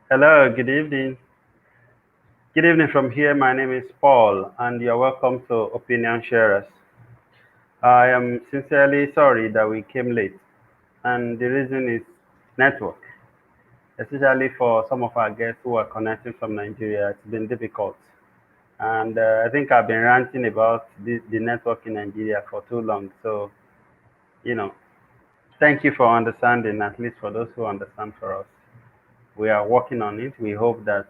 Hello, good evening. Good evening from here. My name is Paul, and you're welcome to Opinion Sharers. I am sincerely sorry that we came late, and the reason is network, especially for some of our guests who are connecting from Nigeria. It's been difficult, and I think I've been ranting about the network in Nigeria for too long. So, you know, thank you for understanding, at least for those who understand for us. We are working on it. We hope that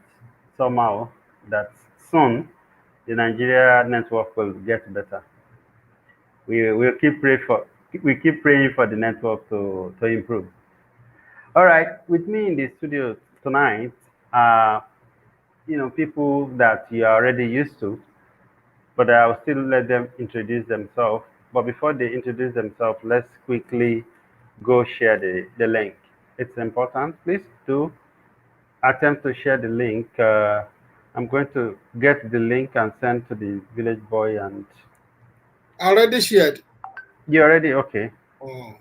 somehow, that soon, the Nigeria network will get better. We keep praying for the network to improve. All right, with me in the studio tonight are people that you are already used to, but I'll still let them introduce themselves. But before they introduce themselves, let's quickly go share the link. It's important. Please do attempt to share the link. I'm going to get the link and send to the village boy. And Already shared. you already okay? Oh.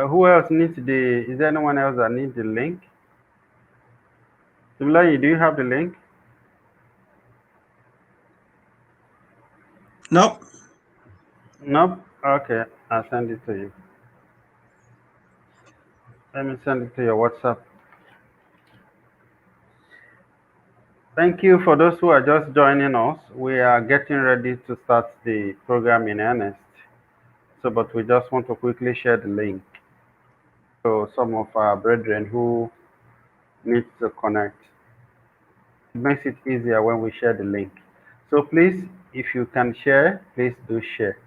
Who else needs the? Is there anyone else that needs the link? Similarly, do you have the link? Nope. Nope. Okay, I'll send it to you. Let me send it to your WhatsApp. Thank you for those who are just joining us. We are getting ready to start the program in earnest. So, but we just want to quickly share the link to some of our brethren who need to connect. It makes it easier when we share the link. So please, if you can share, please do share.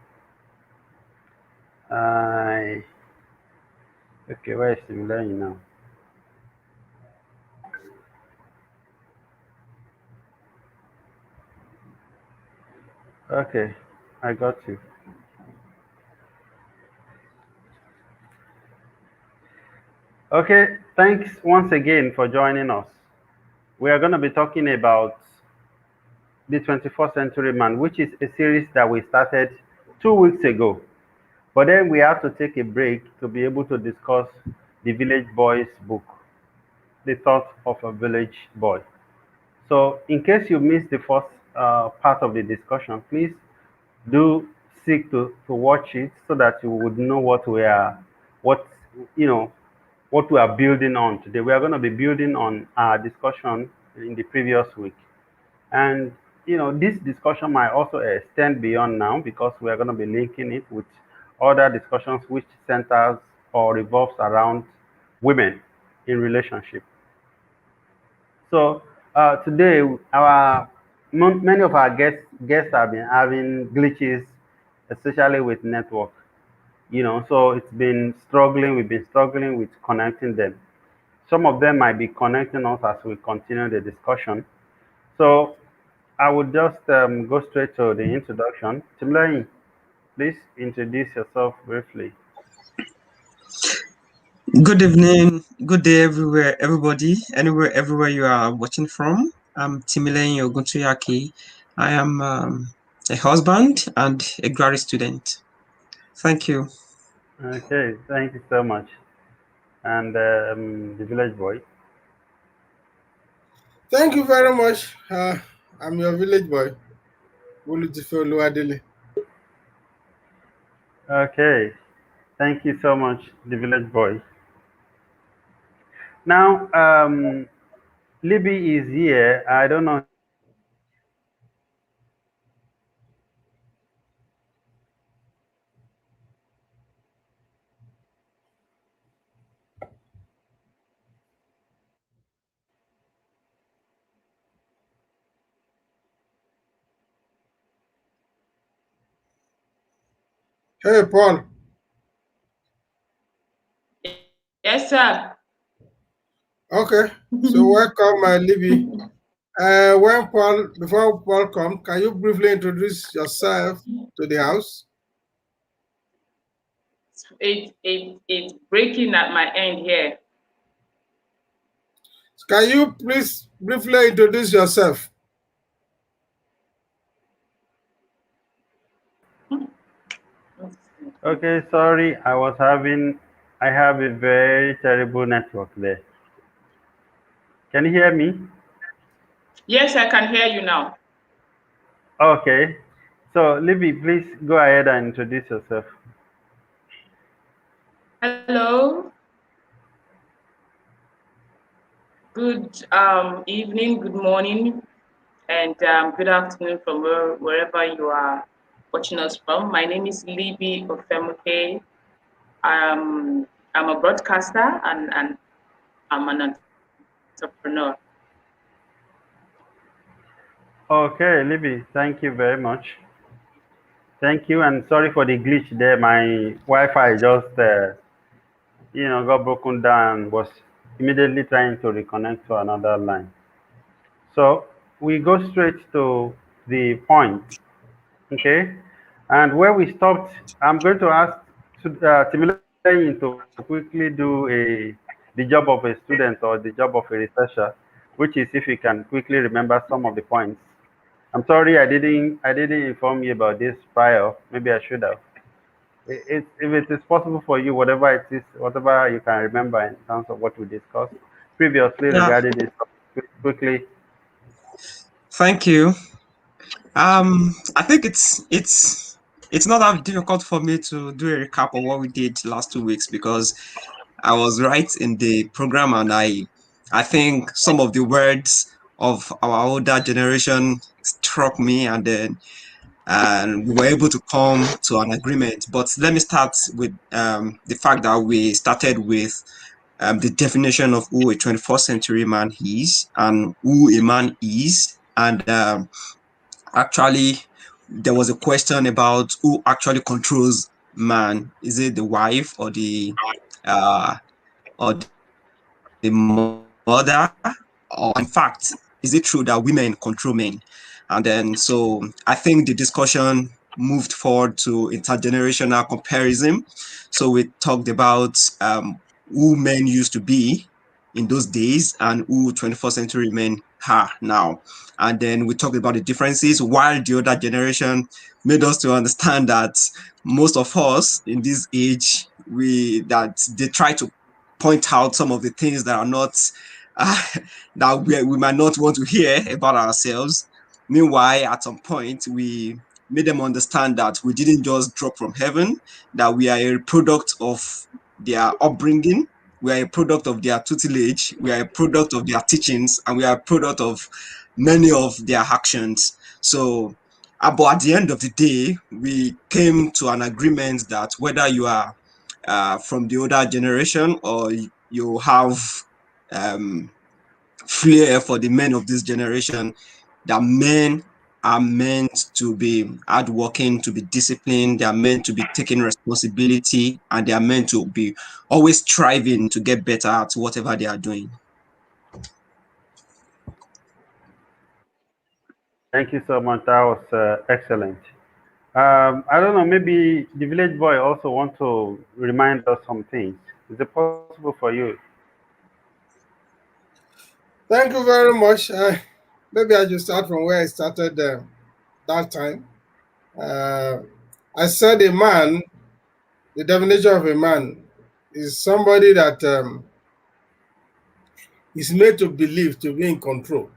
Okay, where is Similani now? Okay, I got you. Okay, thanks once again for joining us. We are going to be talking about the 21st century man, which is a series that we started 2 weeks ago. But then we had to take a break to be able to discuss the Village Boys book, The Thought of a Village Boy. So, in case you missed the first part of the discussion, please do seek to watch it so that you would know what you know what we are building on today. We are going to be building on our discussion in the previous week. And this discussion might also extend beyond now because we are going to be linking it with other discussions which centers or revolves around women in relationship. So today, many of our guests have been having glitches, especially with network. So it's been struggling. We've been struggling with connecting them. Some of them might be connecting us as we continue the discussion. So I would just go straight to the introduction. Timlai, please introduce yourself briefly. Good evening, good day everywhere, everybody, everywhere you are watching from. I'm Timileyin Oguntuyaki. I am a husband and a graduate student. Thank you. Okay, thank you so much. And the village boy. Thank you very much. I'm your village boy, Olujife Oluwadele. Okay, thank you so much, the village boy. Now, Libby is here. I don't know. Hey, Paul. Yes, sir. Okay, so welcome, Libby. Before Paul comes, can you briefly introduce yourself to the house? It's breaking at my end here. Can you please briefly introduce yourself? Okay, sorry. I have a very terrible network there. Can you hear me? Yes, I can hear you now. Okay. So, Libby, please go ahead and introduce yourself. Hello. Good evening, good morning, and good afternoon from wherever you are watching us from. My name is Libby Ofemuke. I'm a broadcaster and I'm an entrepreneur. Okay, Libby, thank you very much. Thank you, and sorry for the glitch there. My Wi-Fi just, got broken down. Was immediately trying to reconnect to another line. So we go straight to the point, okay? And where we stopped, I'm going to ask Timileyin to quickly do the job of a student or the job of a researcher, which is if you can quickly remember some of the points. I'm sorry I didn't inform you about this prior. Maybe I should have. If it is possible for you, whatever it is, whatever you can remember in terms of what we discussed previously Yeah, regarding this, quickly. thank you. I think it's not that difficult for me to do a recap of what we did last 2 weeks because I was right in the program and I think some of the words of our older generation struck me and we were able to come to an agreement. But let me start with the fact that we started with the definition of who a 21st century man is and who a man is. And actually, there was a question about who actually controls man. Is it the wife uh, or the mother? Or in fact, is it true that women control men? And then, so I think the discussion moved forward to intergenerational comparison. So we talked about who men used to be in those days and who 21st century men are now. And then we talked about the differences, while the other generation made us to understand that most of us in this age, that they try to point out some of the things that are not uh, that we might not want to hear about ourselves. Meanwhile, at some point, we made them understand that we didn't just drop from heaven, that we are a product of their upbringing, we are a product of their tutelage, we are a product of their teachings, and we are a product of many of their actions. So, but at the end of the day, we came to an agreement that whether you are from the older generation or you have um, flair for the men of this generation, that men are meant to be hardworking, to be disciplined, they are meant to be taking responsibility, and they are meant to be always striving to get better at whatever they are doing. Thank you so much. That was excellent. I don't know, maybe the village boy also want to remind us some things. Is it possible for you? Thank you very much. Maybe I should start from where I started that time. Uh, I said a man, the definition of a man is somebody that is made to believe to be in control.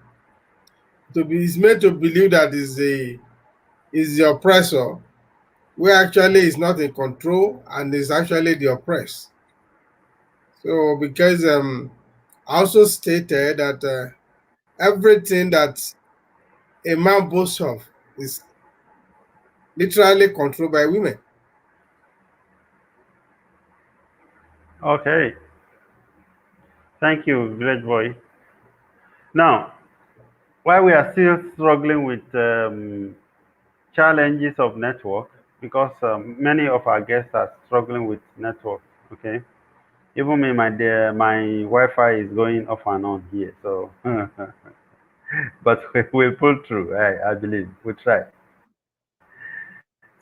Is made to believe that is the oppressor, where actually is not in control and is actually the oppressed. So because I also stated that everything that a man boasts of is literally controlled by women. Okay, thank you, village boy. Now, while we are still struggling with challenges of network, because many of our guests are struggling with network, okay? Even me, my Wi-Fi is going off and on here, so but we'll pull through. I believe we'll try.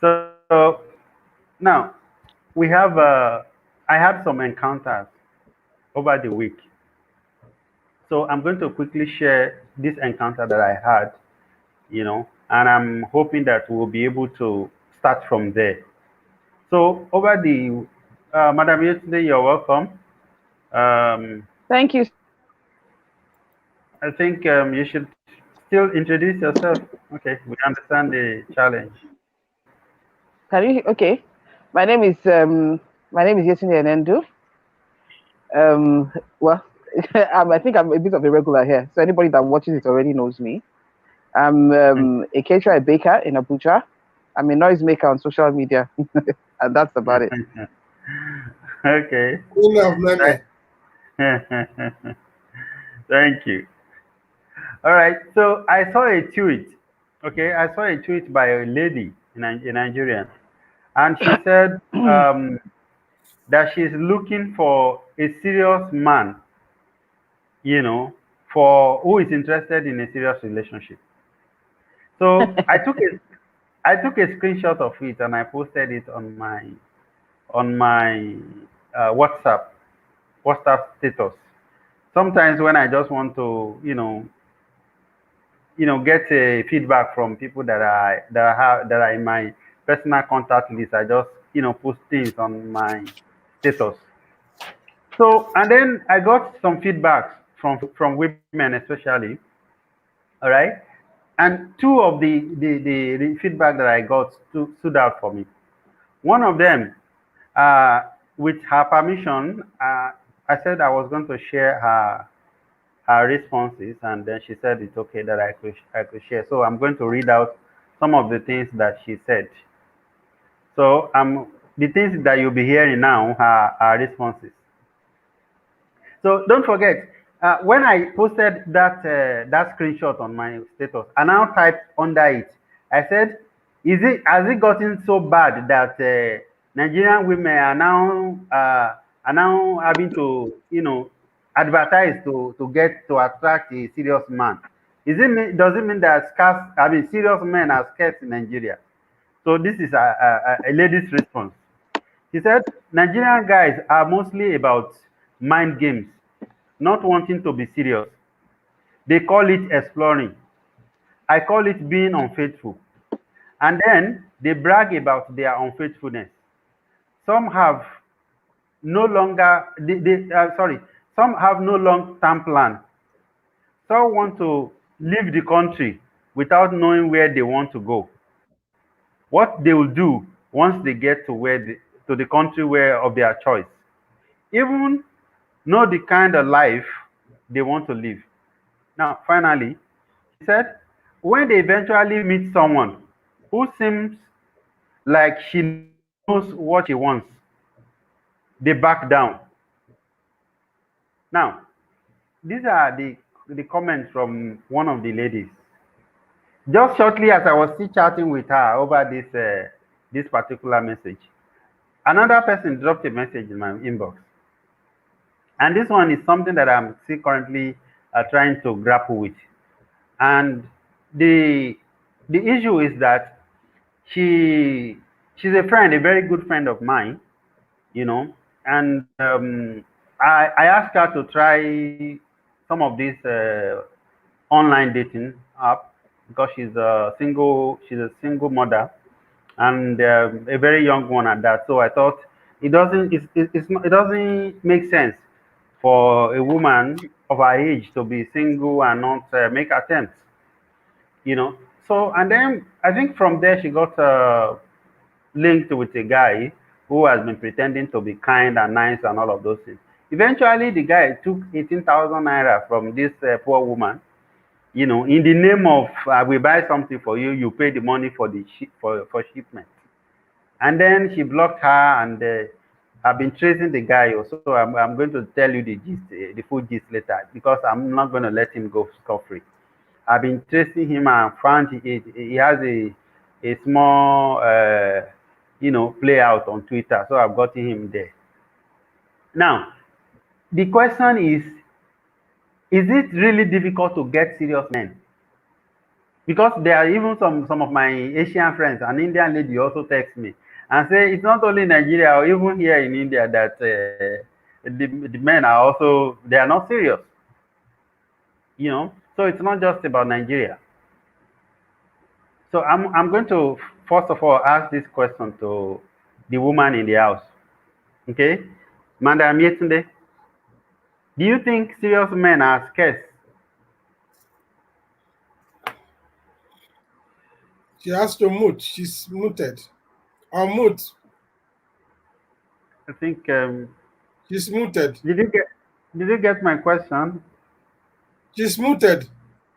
So now we have. I had some encounters over the week, so I'm going to quickly share this encounter that I had. And I'm hoping that we'll be able to start from there. So over the Madam Yetunde, you're welcome. Um, Thank you. I think you should still introduce yourself. Okay, we understand the challenge. Can you? Okay. My name is Yesini Enendu. Well, I think I'm a bit of a regular here, so anybody that watches it already knows me. I'm a caterer, a baker in Abuja. I'm a noisemaker on social media, and that's about it. Okay. Queen of many. Thank you. All right. So I saw a tweet. Okay, I saw a tweet by a lady in Nigeria, and she said that she's looking for a serious man, you know, for who is interested in a serious relationship. So I took a screenshot of it and I posted it on my WhatsApp status. Sometimes when I just want to, get a feedback from people that are in my personal contact list, I just, post things on my status. So, and then I got some feedbacks from women especially. All right. And two of the feedback that I got stood out for me. One of them, uh, with her permission, I said I was going to share her responses, and then she said it's okay that I could share. So I'm going to read out some of the things that she said. So the things that you'll be hearing now are responses. So don't forget, when I posted that screenshot on my status, I now typed under it. I said, has it gotten so bad that Nigerian women are now having to advertise to attract a serious man? Does it mean that serious men are scarce in Nigeria? So this is a lady's response. She said, Nigerian guys are mostly about mind games, not wanting to be serious. They call it exploring. I call it being unfaithful. And then they brag about their unfaithfulness. Some have no longer, some have no long-term plan. Some want to leave the country without knowing where they want to go. What they will do once they get to the country where of their choice. Even know the kind of life they want to live. Now, finally, she said, when they eventually meet someone who seems like she knows what she wants, they back down. Now, these are the comments from one of the ladies. Just shortly as I was still chatting with her over this particular message, another person dropped a message in my inbox. And this one is something that I'm still currently trying to grapple with. And the issue is that she's a friend, a very good friend of mine, and I asked her to try some of these online dating app because she's a single mother and a very young one at that. So I thought it doesn't make sense for a woman of her age to be single and not make attempts, you know. So and then I think from there she got linked with a guy who has been pretending to be kind and nice and all of those things. Eventually, the guy took 18,000 naira from this poor woman, in the name of we buy something for you, you pay the money for the for shipment. And then she blocked her, and I've been tracing the guy. So I'm going to tell you the gist, the full gist later, because I'm not going to let him go scot-free. I've been tracing him and found he has a small play out on Twitter, so I've gotten him there. Now, the question is it really difficult to get serious men? Because there are even some of my Asian friends, an Indian lady also text me and say it's not only Nigeria or even here in India that the men are also, they are not serious. So it's not just about Nigeria. So I'm going to first of all ask this question to the woman in the house. Okay, Madam Yetunde, do you think serious men are scarce She has to mute. She's muted. Or mute. I think She's muted. did you get my question? She's muted.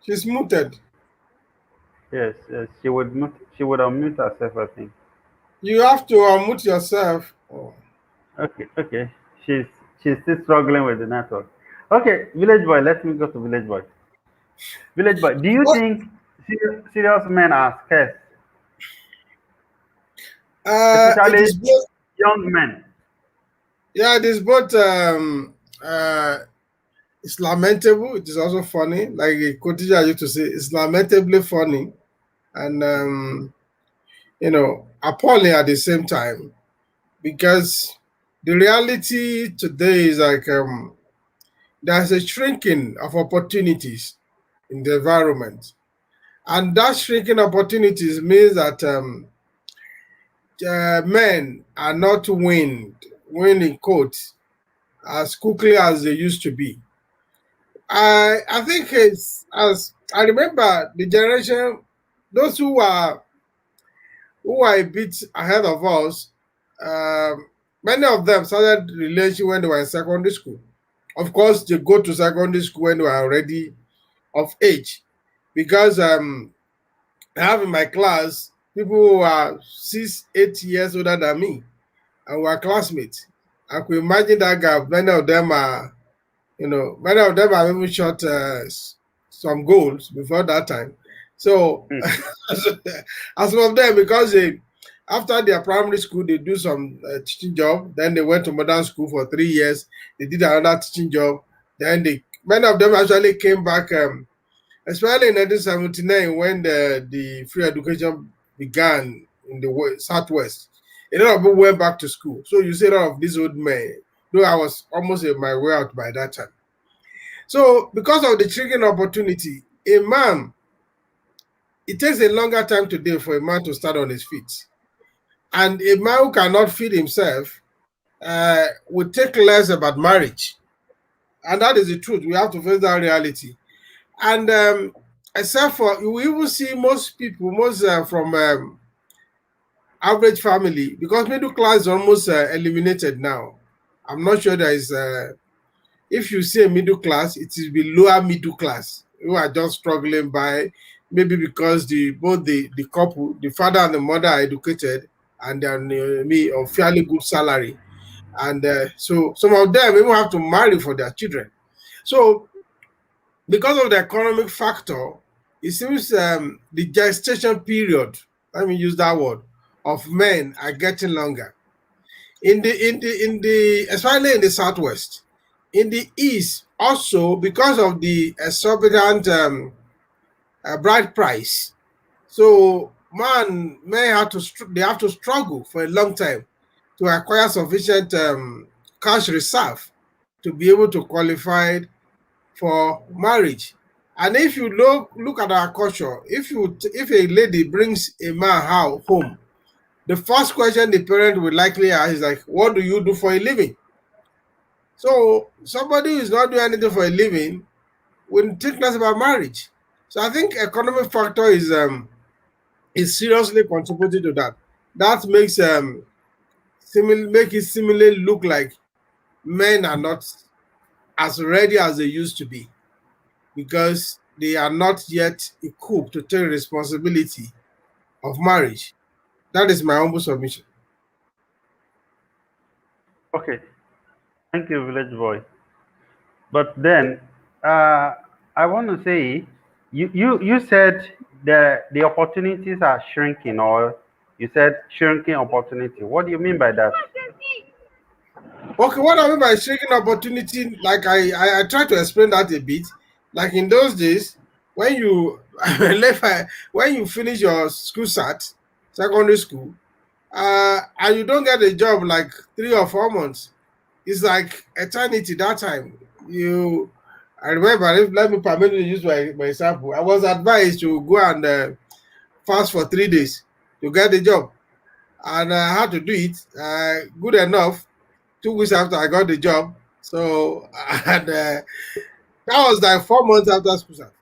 She's muted. Yes, yes. She would unmute herself, I think. You have to unmute yourself. Oh. Okay, okay. She's still struggling with the network. Okay, village boy, let me go to village boy. Village boy, do you What? think serious men are scarce, It especially is both. young men? Yeah, it is both. It's lamentable. It is also funny. Like a quotation used to say, it's lamentably funny and appalling at the same time, because the reality today is like there's a shrinking of opportunities in the environment, and that shrinking opportunities means that men are not winning quotes as quickly as they used to be. I think it's as I remember the generation, those who are a bit ahead of us. Many of them started relationship when they were in secondary school. Of course, they go to secondary school when they were already of age, because I have in my class people who are 6, 8 years older than me, and we are classmates. I could imagine that gap. Many of them have even shot some goals before that time. So, Hmm. as some of them, because after their primary school, they do some teaching job. Then they went to modern school for 3 years. They did another teaching job. Then many of them actually came back, especially in 1979 when the free education began in the Southwest. A lot of people went back to school. So you see a lot of these old men, though I was almost in my way out by that time. So, because of the triggering opportunity, it takes a longer time today for a man to start on his feet. And a man who cannot feed himself would take less about marriage. And that is the truth. We have to face that reality. And except for, you will even see most people, most from average family, because middle class is almost eliminated now. I'm not sure there is. If you say middle class, it is below middle class who are just struggling by, maybe because both the couple, the father and the mother, are educated and they're on fairly good salary, and so some of them even have to marry for their children. So because of the economic factor, it seems the gestation period, let me use that word, of men are getting longer. In the especially in the Southwest. In the East, also because of the exorbitant bride price, so men have to they have to struggle for a long time to acquire sufficient cash reserve to be able to qualify for marriage. And if you look at our culture, if a lady brings a man home, the first question the parent would likely ask is like, "What do you do for a living?" So somebody who is not doing anything for a living will think less about marriage. So I think economic factor is seriously contributing to that. That makes make it similarly look like men are not as ready as they used to be, because they are not yet equipped to take responsibility of marriage. That is my humble submission. Okay, thank you, village boy. But then, uh, I want to say, you said the opportunities are shrinking, or you said shrinking opportunity. What do you mean by that? Okay, what I mean by shrinking opportunity, like I try to explain that a bit. Like in those days, when you when you finish your school secondary school, and you don't get a job like 3 or 4 months, it's like eternity that time. I remember, let me permit me to use my example. I was advised to go and fast for 3 days to get a job, and I had to do it. Good enough. 2 weeks after I got the job, so and that was like 4 months after school start.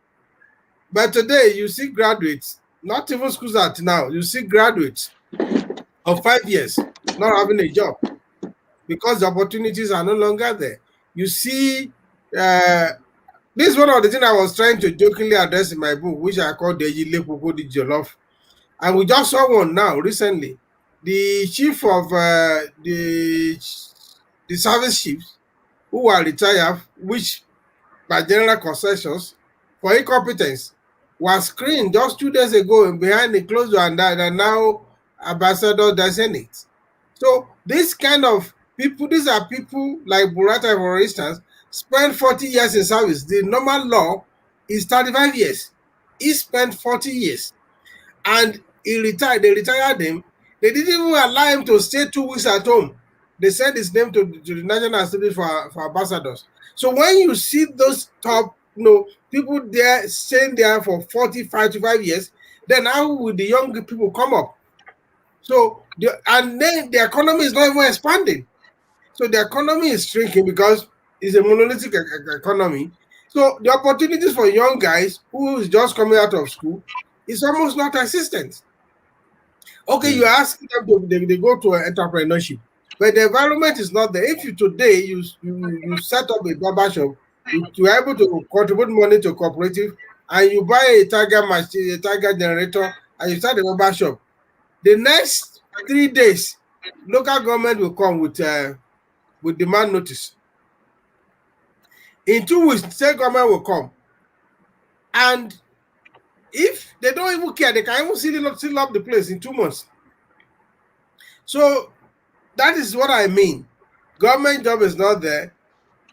But today, you see graduates Not even schools at now. You see graduates of 5 years not having a job because the opportunities are no longer there. You see, this is one of the things I was trying to jokingly address in my book, which I call the Yile Koko di Jollof. And we just saw one now recently. The chief of the service chiefs who are retired, which by general consensus for incompetence, was screened just 2 days ago behind the closed door, and are now ambassador designate. So this kind of people, these are people like Burata, for instance, spent 40 years in service. The normal law is 35 years. He spent 40 years and he retired. They retired him. They didn't even allow him to stay 2 weeks at home. They sent his name to the National Assembly for ambassadors. So when you see those top people there staying there for 45 to 5 years, then how will the young people come up? So and then the economy is not even expanding. So the economy is shrinking because it's a monolithic economy. So the opportunities for young guys who is just coming out of school is almost not existent. Okay, you ask them to they go to entrepreneurship, but the environment is not there. If you today you set up a barber shop, you are able to contribute money to cooperative, and you buy a tiger machine, a tiger generator, and you start a barber shop. The next 3 days, local government will come with demand notice. In 2 weeks, state government will come, and if they don't even care, they can even seal up the place in 2 months. So that is what I mean. Government job is not there.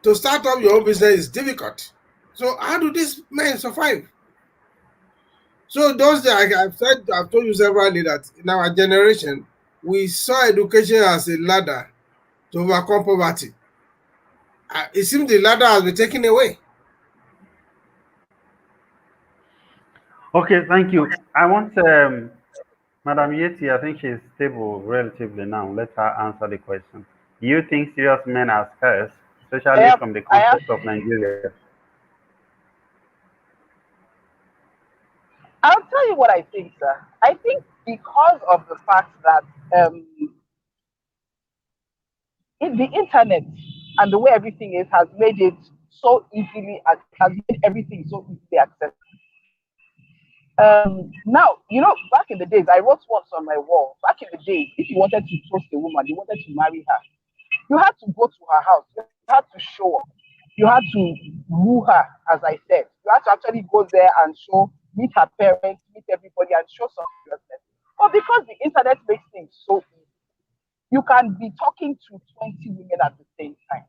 To start up your own business is difficult. So how do these men survive? So those that I've told you severally that in our generation, we saw education as a ladder to overcome poverty. It seems the ladder has been taken away. Okay, thank you. I want Madam Yeti, I think she's stable relatively now. Let her answer the question. Do you think serious men are scarce, especially from the context of Nigeria? I'll tell you what I think, sir. I think because of the fact that the internet and the way everything is has made it so easily, has made everything so easily accessible. Now, back in the days, I wrote once on my wall. Back in the days, if you wanted to trust a woman, you wanted to marry her, you had to go to her house. You had to show up. You had to woo her, as I said. You had to actually go there and meet her parents, meet everybody, and show some seriousness. But because the internet makes things so easy, you can be talking to 20 women at the same time.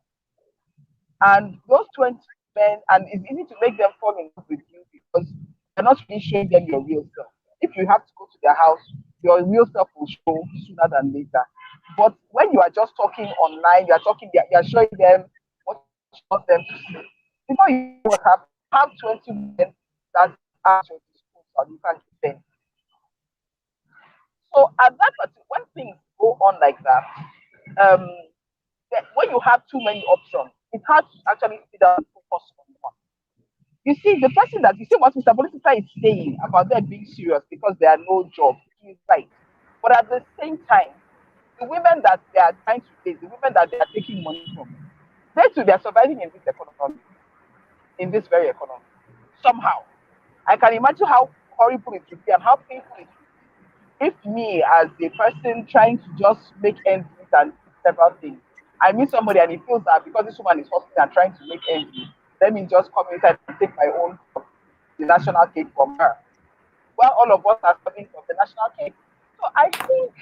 And those 20 men, and it's easy to make them fall in love with you because you're not really showing them your real self. If you have to go to their house, your real self will show sooner than later. But when you are just talking online, you're showing them what you want them to see. Before you have 20 men that are 20 schools, and you can't keep them. So at that particular, when things go on like that, when you have too many options, it's hard to actually sit down and focus on one. You see, the person that you see what Mr. Solicitor is saying about them being serious because there are no jobs, he's right. But at the same time, the women that they are trying to date, the women that they are taking money from, they too, they are surviving in this economy, in this very economy. Somehow. I can imagine how horrible it would be and how painful it would be if me, as a person trying to just make ends meet and several things, I meet somebody and he feels that because this woman is hustling and trying to make ends meet, let me just come inside and take my own the national cake from her. Well, all of us are serving from the national cake. So I think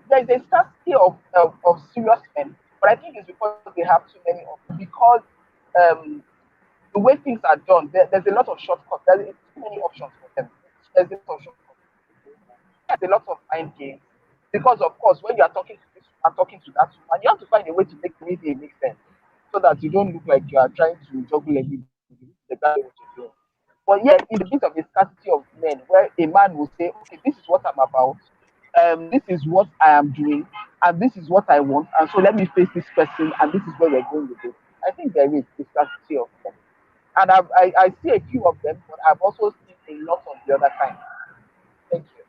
there is a scarcity of serious men, but I think it's because they have too many of them. Because the way things are done, there's a lot of shortcuts. There's too many options for them. There's a lot of shortcuts. There's a lot of mind games. Because of course, when you are talking to this and talking to that woman, you have to find a way to make everything make sense, so that you don't look like you are trying to juggle everything. Exactly what you're doing. But yet, in the bit of a scarcity of men, where a man will say, "Okay, this is what I'm about. This is what I am doing, and this is what I want, and so let me face this person, and this is where we're going with it." I think there is a scarcity of them, and I see a few of them, but I've also seen a lot of the other kind. Thank you.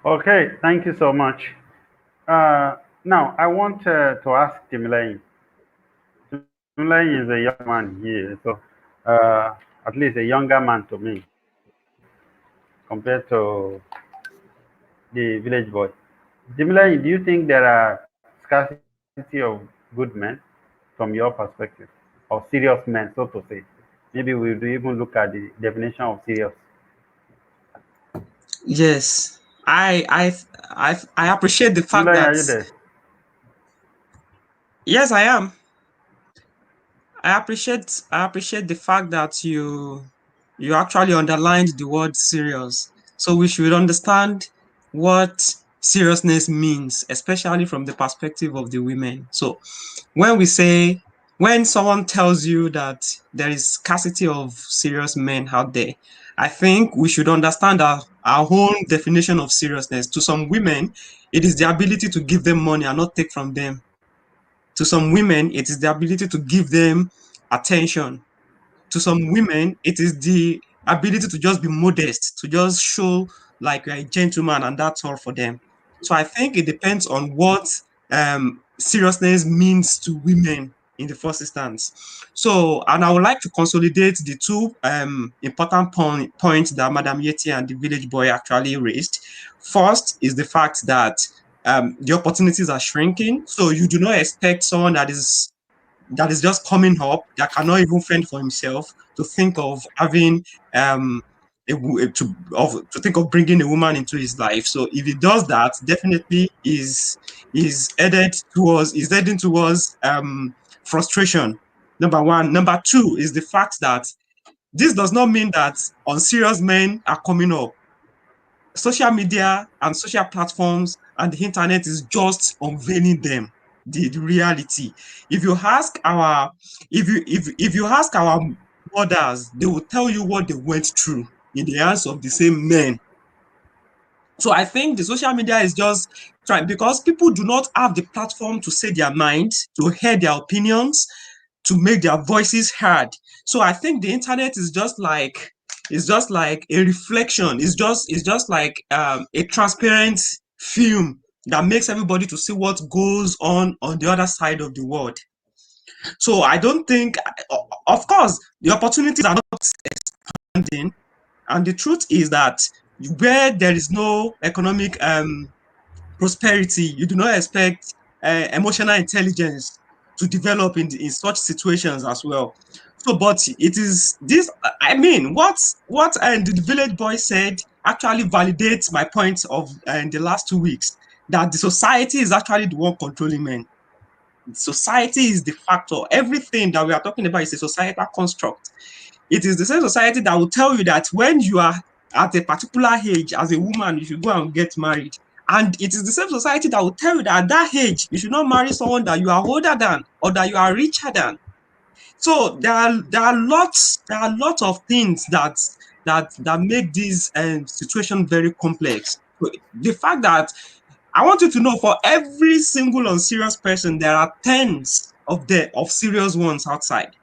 Okay, thank you so much. Now, I want to ask Timlane. Timlane is a young man here, so at least a younger man to me compared to the village boy. Timlane, do you think there are scarcity of good men from your perspective, or serious men, so to say? Maybe we'll even look at the definition of serious. Yes, I appreciate the fact Timlane, that are you there? yes, I am. I appreciate the fact that you actually underlined the word serious. So we should understand what seriousness means, especially from the perspective of the women. So when we say when someone tells you that there is scarcity of serious men out there, I think we should understand our own definition of seriousness. To some women, it is the ability to give them money and not take from them. To some women, it is the ability to give them attention. To some women, it is the ability to just be modest, to just show like you're a gentleman, and that's all for them. So I think it depends on what seriousness means to women in the first instance. So, and I would like to consolidate the two important points that Madam Yeti and the village boy actually raised. First is the fact that the opportunities are shrinking. So you do not expect someone that is just coming up, that cannot even fend for himself, to think of having to think of bringing a woman into his life. So if he does that, definitely is heading towards frustration. Number one. Number two is the fact that this does not mean that unserious men are coming up. Social media and social platforms and the internet is just unveiling them, the reality. If you ask our if you ask our mothers, they will tell you what they went through in the hands of the same men. So I think the social media is just trying, because people do not have the platform to say their mind, to hear their opinions, to make their voices heard. So I think the internet is just like a reflection. It's just like a transparent film that makes everybody to see what goes on the other side of the world. So I don't think, of course, the opportunities are not expanding, and the truth is that where there is no economic prosperity, you do not expect emotional intelligence to develop in such situations as well. So, but it is this. I mean, what the village boy said actually validates my point of in the last 2 weeks, that the society is actually the one controlling men. Society is the factor. Everything that we are talking about is a societal construct. It is the same society that will tell you that when you are at a particular age as a woman, you should go and get married. And it is the same society that will tell you that at that age, you should not marry someone that you are older than or that you are richer than. So there are lots of things that make this situation very complex. So the fact that I want you to know, for every single unserious person, there are tens of serious ones outside.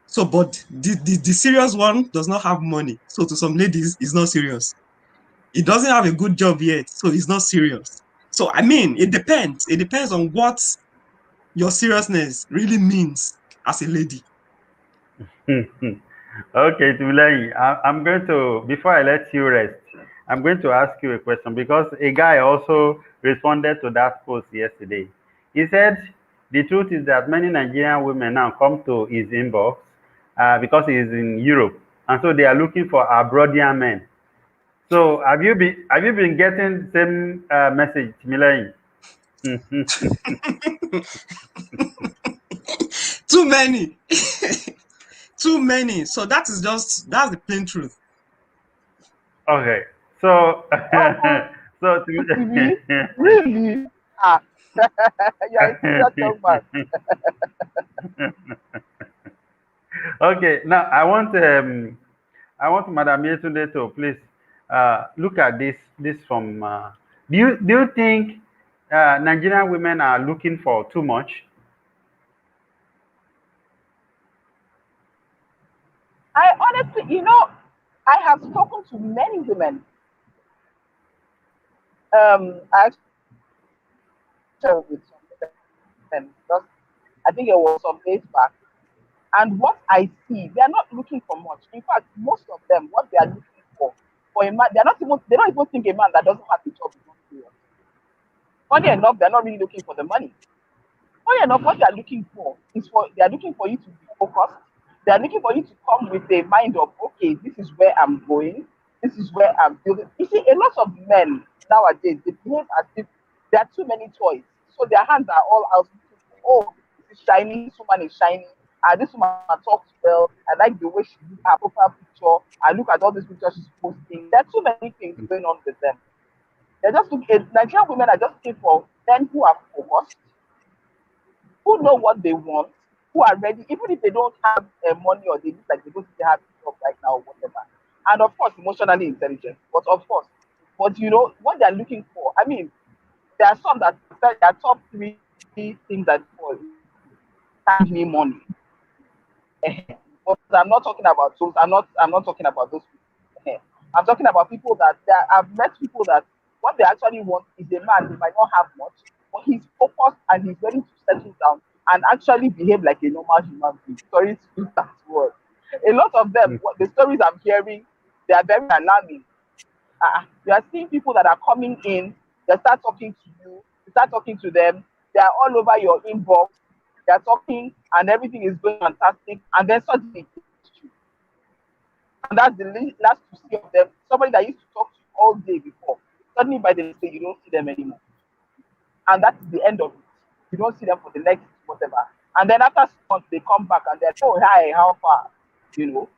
So, but the serious one does not have money. So to some ladies, it's not serious. He doesn't have a good job yet, so it's not serious. So I mean, it depends. It depends on what your seriousness really means as a lady. Okay, Timlane, I'm going to, before I let you rest, I'm going to ask you a question, because a guy also responded to that post yesterday. He said the truth is that many Nigerian women now come to his inbox because he's in Europe, and so they are looking for Abroadian men. So have you been getting the same message, Timlane? Too many. Too many. So that's the plain truth. Okay, so Oh, so really? Really? Ah, you're a serious young man. okay, now I want Madam Yetunde to please look at this from. Do you think Nigerian women are looking for too much? I honestly, I have spoken to many women. I actually with some women just, I think it was some days back. And what I see, they are not looking for much. In fact, most of them, what they are looking for a man, they don't even think a man that doesn't have a job is not serious. Funny enough, they're not really looking for the money. Funny enough, what they are looking for is they are looking for you to be focused. They are looking for you to come with a mind of, okay, this is where I'm going. This is where I'm building. You see, a lot of men nowadays, they behave as if there are too many toys. So their hands are all out looking for, oh, this is shiny, this woman is shiny. This woman talks well. I like the way she looks her profile picture. I look at all these pictures she's posting. There are too many things going on with them. They're just looking, Nigerian women are just looking for men who are focused, who know what they want, who are ready, even if they don't have money or they look like they don't have a job right now or whatever. And of course, emotionally intelligent. But of course, but what they're looking for. I mean, there are some that their top three things that for give me money. But I'm not talking about those. I'm not talking about those people. I'm talking about people I've met people that what they actually want is a man who might not have much, but he's focused and he's ready to settle down and actually behave like a normal human being. Sorry to use that word. A lot of them, the stories I'm hearing, they are very alarming. You are seeing people that are coming in, they start talking to you start talking to them, they are all over your inbox, they are talking, and everything is going fantastic, and then suddenly it hits you. And that's the last you see of them. Somebody that used to talk to you all day before, suddenly by the next day, you don't see them anymore. And that's the end of it. You don't see them for the next whatever. And then after 6 months, they come back and they're, oh, hi, how far? You know,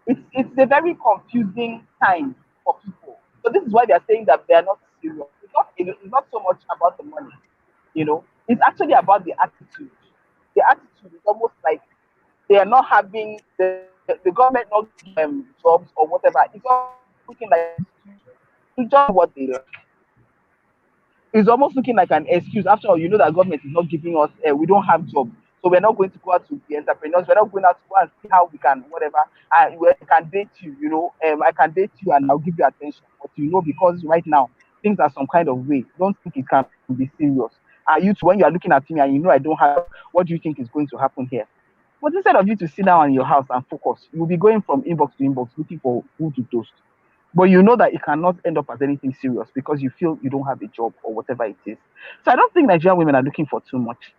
it's a very confusing time for people. So this is why they're saying that they are not serious. It's not so much about the money, It's actually about the attitude. The attitude is almost like they are not having the government not giving them jobs or whatever. It's almost looking like to just what they like. It's almost looking like an excuse. After all, you know that government is not giving us, we don't have jobs. So we're not going to go out to the entrepreneurs. We're not going out to go and see how we can, whatever. We can date you, I can date you and I'll give you attention. But because right now things are some kind of way, don't think it can be serious. When you are looking at me and I don't have, what do you think is going to happen here? But instead of you to sit down in your house and focus, you'll be going from inbox to inbox looking for who to toast. But you know that it cannot end up as anything serious because you feel you don't have a job or whatever it is. So I don't think Nigerian women are looking for too much.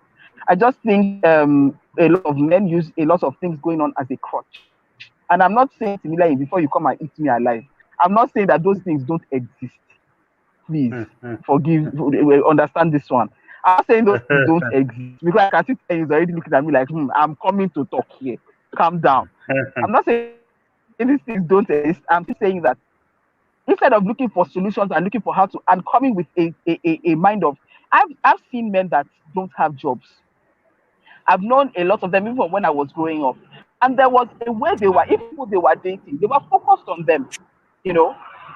I just think a lot of men use a lot of things going on as a crutch. And I'm not saying similarly before you come and eat me alive. I'm not saying that those things don't exist. Please understand this one. I'm not saying those things don't exist because I can see he's already looking at me like, I'm coming to talk here. Calm down. I'm not saying these things don't exist. I'm just saying that instead of looking for solutions and looking for how to and coming with a mind of I've seen men that don't have jobs. I've known a lot of them even when I was growing up. And there was a way they were, if people they were dating, they were focused on them. They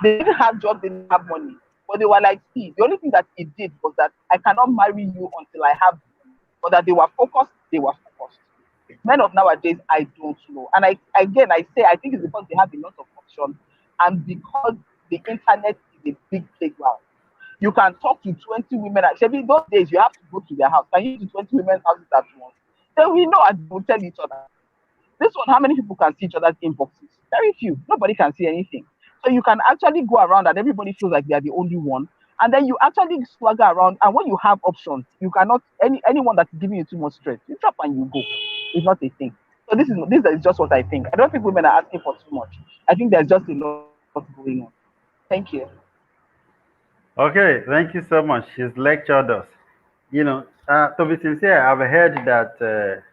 didn't have jobs, they didn't have money. But they were like, see, the only thing that it did was that I cannot marry you until I have money. But that they were focused, they were focused. Men of nowadays, I don't know. And I say I think it's because they have a lot of options and because the internet is a big playground. You can talk to 20 women. Maybe those days you have to go to their house. Can you do 20 women's houses at once? Then we know and we'll tell each other. This one, how many people can see each other's inboxes? Very few. Nobody can see anything. So you can actually go around and everybody feels like they are the only one. And then you actually swagger around. And when you have options, you cannot anyone that's giving you too much stress, you drop and you go. It's not a thing. So this is just what I think. I don't think women are asking for too much. I think there's just a lot going on. Thank you. Okay, thank you so much. She's lectured us. To be sincere, I've heard that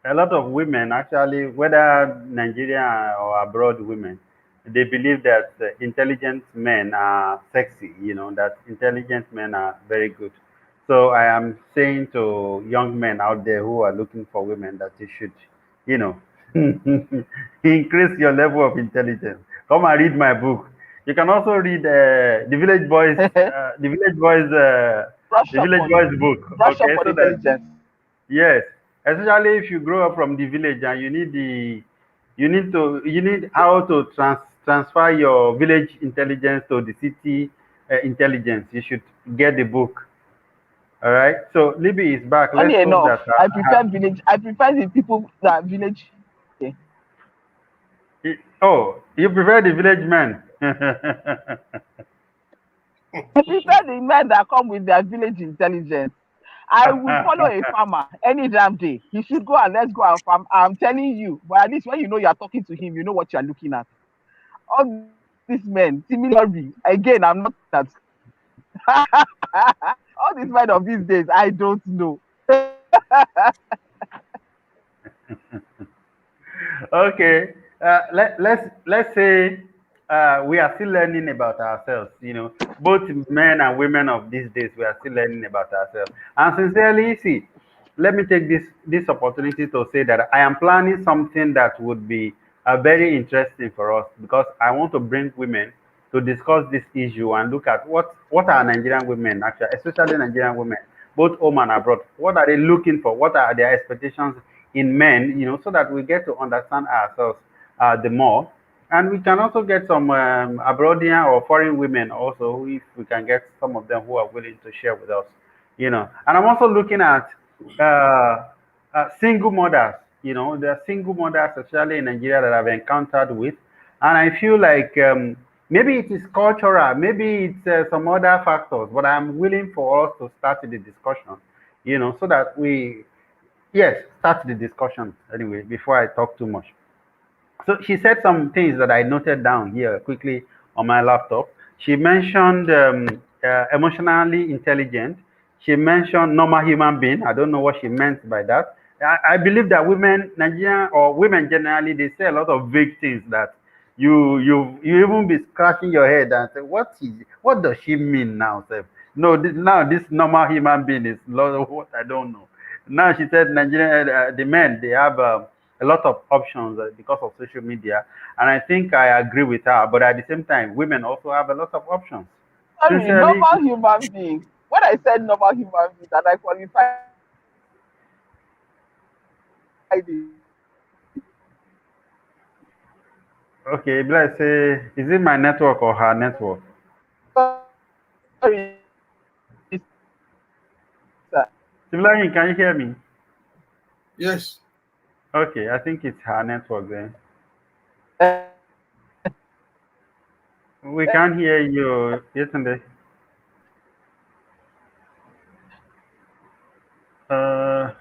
a lot of women, actually, whether Nigerian or abroad women, they believe that intelligent men are sexy, that intelligent men are very good. So I am saying to young men out there who are looking for women that you should, you know, increase your level of intelligence. Come and read my book. You can also read the Village Boys, the Village Boys book. Brush up Okay, on so that intelligence. yes, especially if you grow up from the village and you need You need how to transfer your village intelligence to the city intelligence. You should get the book. All right. So Libby is back. Funny Let's hope enough, that I prefer village. I prefer the people that village. Okay. oh, you prefer the village men. I prefer the men that come with their village intelligence. I will follow a farmer any damn day. He should go and let's go and farm. I'm telling you, but at least when you know you're talking to him, you know what you're looking at. All these men, similarly, again, I'm not that. All these men of these days, I don't know. Okay, let's say we are still learning about ourselves. Both men and women of these days, we are still learning about ourselves. And sincerely, see, let me take this opportunity to say that I am planning something that would be very interesting for us, because I want to bring women to discuss this issue and look at what are Nigerian women actually, especially Nigerian women, both home and abroad. What are they looking for? What are their expectations in men? So that we get to understand ourselves the more, and we can also get some abroadian or foreign women also, if we can get some of them who are willing to share with us. And I'm also looking at uh, single mothers. There are single mothers, especially in Nigeria, that I've encountered with, and I feel like maybe it is cultural, maybe it's some other factors, but I'm willing for us to start the discussion, so that we, yes, start the discussion anyway before I talk too much. So she said some things that I noted down here quickly on my laptop. She mentioned emotionally intelligent. She mentioned normal human being. I don't know what she meant by that. I believe that women, Nigerian or women generally, they say a lot of vague things that you even be scratching your head and say, what does she mean now, sir? No, now this normal human being is a lot of what I don't know. Now she said Nigerian the men, they have a lot of options because of social media, and I think I agree with her. But at the same time, women also have a lot of options. Sorry, Sincerely, normal human being. When I said normal human being, and I qualified it. okay, let's say, is it my network or her network? Sorry, sir. Similarly, can you hear me? Yes. Okay, I think it's her network then. Uh, We can't hear you, yesterday. Uh,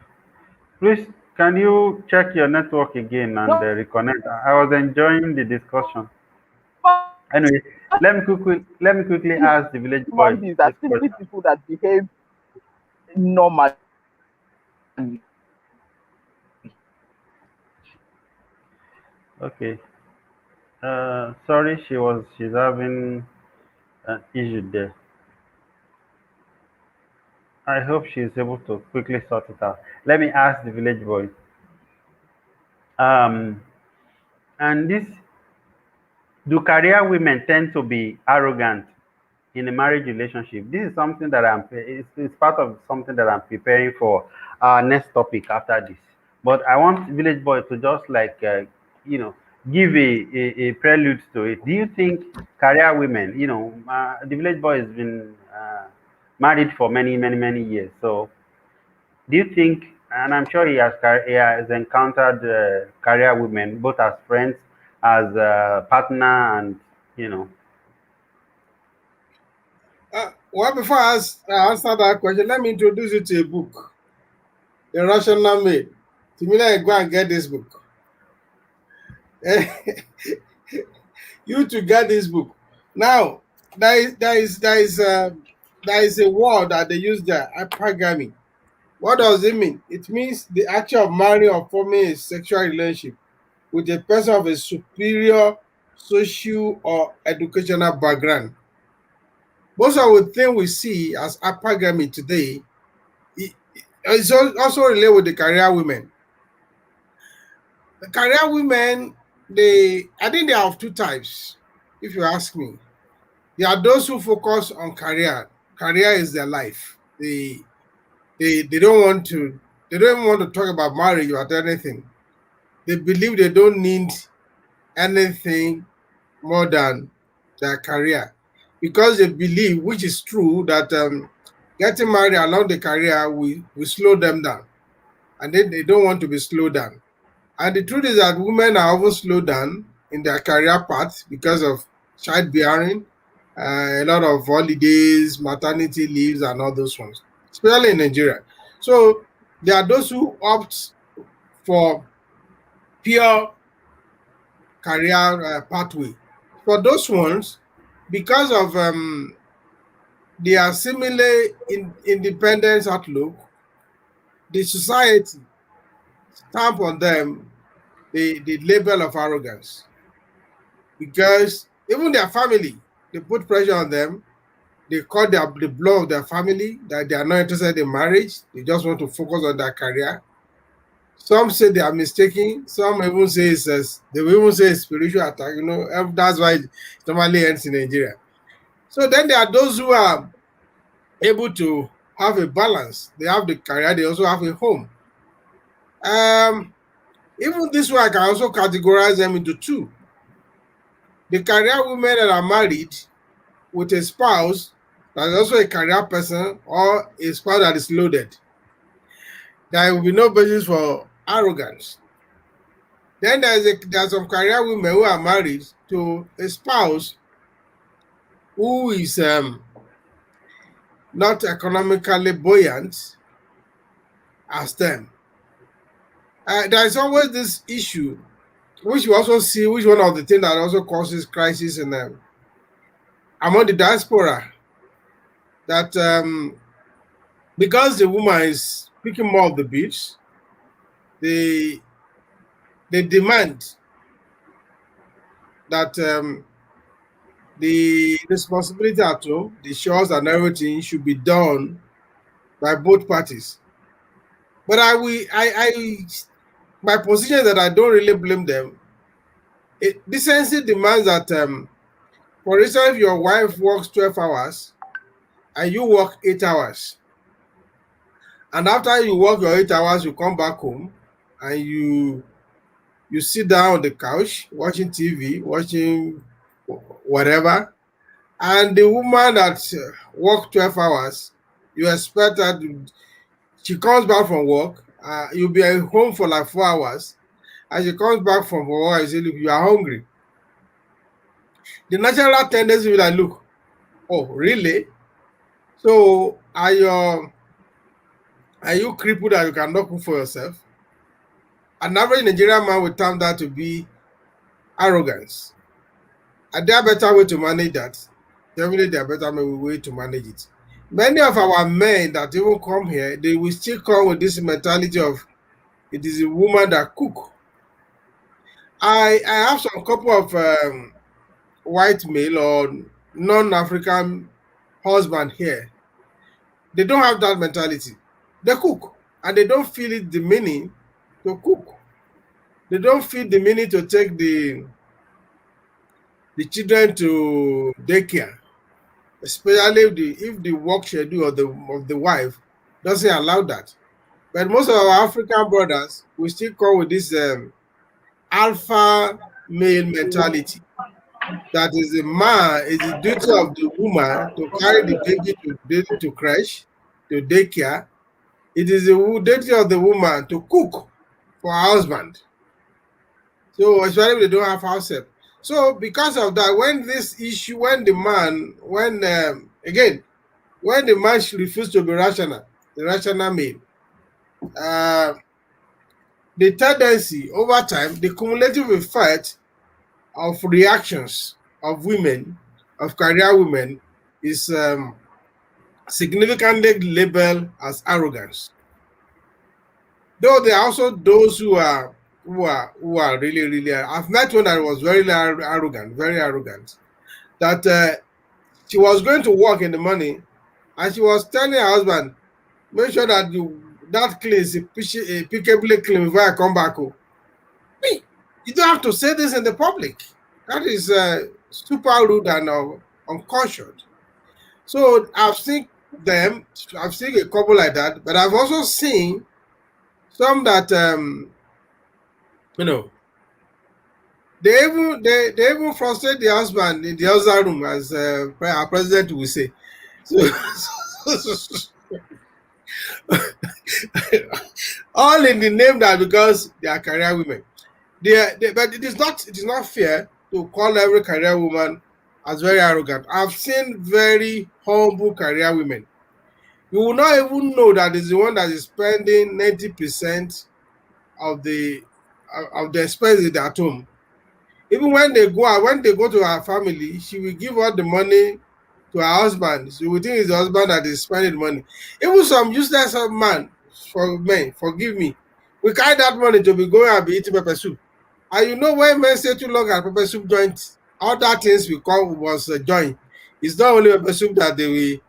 Please, can you check your network again and reconnect? I was enjoying the discussion. Anyway, let me quickly ask the village boy human beings this are simply question. people that behave normally. Okay. Sorry, she's having an issue there. I hope she's able to quickly sort it out. Let me ask the village boy. Um, and this, do career women tend to be arrogant in a marriage relationship? This is something that it's part of something that I'm preparing for our next topic after this. But I want village boy to just like you know give a prelude to it. Do you think career women, the village boy has been married for many years, so do you think, and I'm sure he has encountered career women both as friends, as partner, and you know Well, before I answer that question, let me introduce you to a book, The Rational Maid. Timila, go and get this book. You to get this book. Now, there is a word that they use there, hypergamy. What does it mean? It means the act of marrying or forming a sexual relationship with a person of a superior social or educational background. Most of the thing we see as hypergamy today is also related with the career women. The career women, I think they are of two types, if you ask me. There are those who focus on career. Career is their life. They don't want to talk about marriage or anything. they believe they don't need anything more than their career, because they believe, which is true, that getting married along the career will slow them down, and then they don't want to be slowed down. And the truth is that women are often slowed down in their career path because of childbearing, a lot of holidays, maternity leaves, and all those ones, especially in Nigeria. So there are those who opt for pure career pathway. For those ones, because of their seemingly independence outlook, the society stamp on them the label of arrogance, because even their family, they put pressure on them. They call the blow of their family that they are not interested in marriage. They just want to focus on their career. Some say they are mistaken. Some even say they will even say it's spiritual attack. That's why it normally ends in Nigeria. So then there are those who are able to have a balance. They have the career. They also have a home. Even this way, I can also categorize them into two. The career women that are married with a spouse that is also a career person, or a spouse that is loaded. There will be no basis for arrogance. Then there are some career women who are married to a spouse who is not economically buoyant as them. There is always this issue, which you also see, which one of the things that also causes crisis in among the diaspora, that because the woman is picking more of the beats, they demand that the responsibility at home, the chores and everything, should be done by both parties. But my position is that I don't really blame them. Decency demands that, for instance, if your wife works 12 hours and you work 8 hours, and after you work your 8 hours, you come back home and you sit down on the couch watching TV, watching whatever, and the woman that worked 12 hours, you expect that she comes back from work, you'll be at home for like 4 hours, and she comes back from work and say, look, you are hungry. The natural tendency will be like, look, oh, really? So are you crippled that you cannot cook for yourself? An average Nigerian man would term that to be arrogance. Are there better way to manage that? Definitely there are better way to manage it. Many of our men that even come here, they will still come with this mentality of it is a woman that cook. I have some couple of white male or non-African husband here. They don't have that mentality. They cook, and they don't feel it the meaning to cook. They don't feel the meaning to take the children to daycare, especially if the work schedule of the wife doesn't allow that. But most of our African brothers will still come with this alpha male mentality. That is the man, it's the duty of the woman to carry the baby to crash, to daycare. It is the duty of the woman to cook for her husband. So especially if they don't have house help. So because of that, when the man refuses to be rational, the rational male, the tendency over time, the cumulative effect of reactions of women, of career women, is significantly labeled as arrogance. Though there are also those who are really, really. I've met one that was very arrogant, very arrogant. That she was going to work in the morning, and she was telling her husband, "Make sure that that clean is impeccably clean before I come back home." You don't have to say this in the public. That is super rude and unconscious. So I've seen a couple like that, but I've also seen some that You know, they even frustrate the husband in the other room, as our president will say. So, all in the name that because they are career women. But it is not fair to call every career woman as very arrogant. I've seen very humble career women. You will not even know that is the one that is spending 90% of the expenses at home. Even when they go out, when they go to her family, she will give all the money to her husband. She will think it's the husband that is spending the money. Even some useless man, for men, forgive me, we carry that money to be going and be eating pepper soup. And you know when men stay too long at pepper soup joint, other things will come was join. It's not only pepper soup that they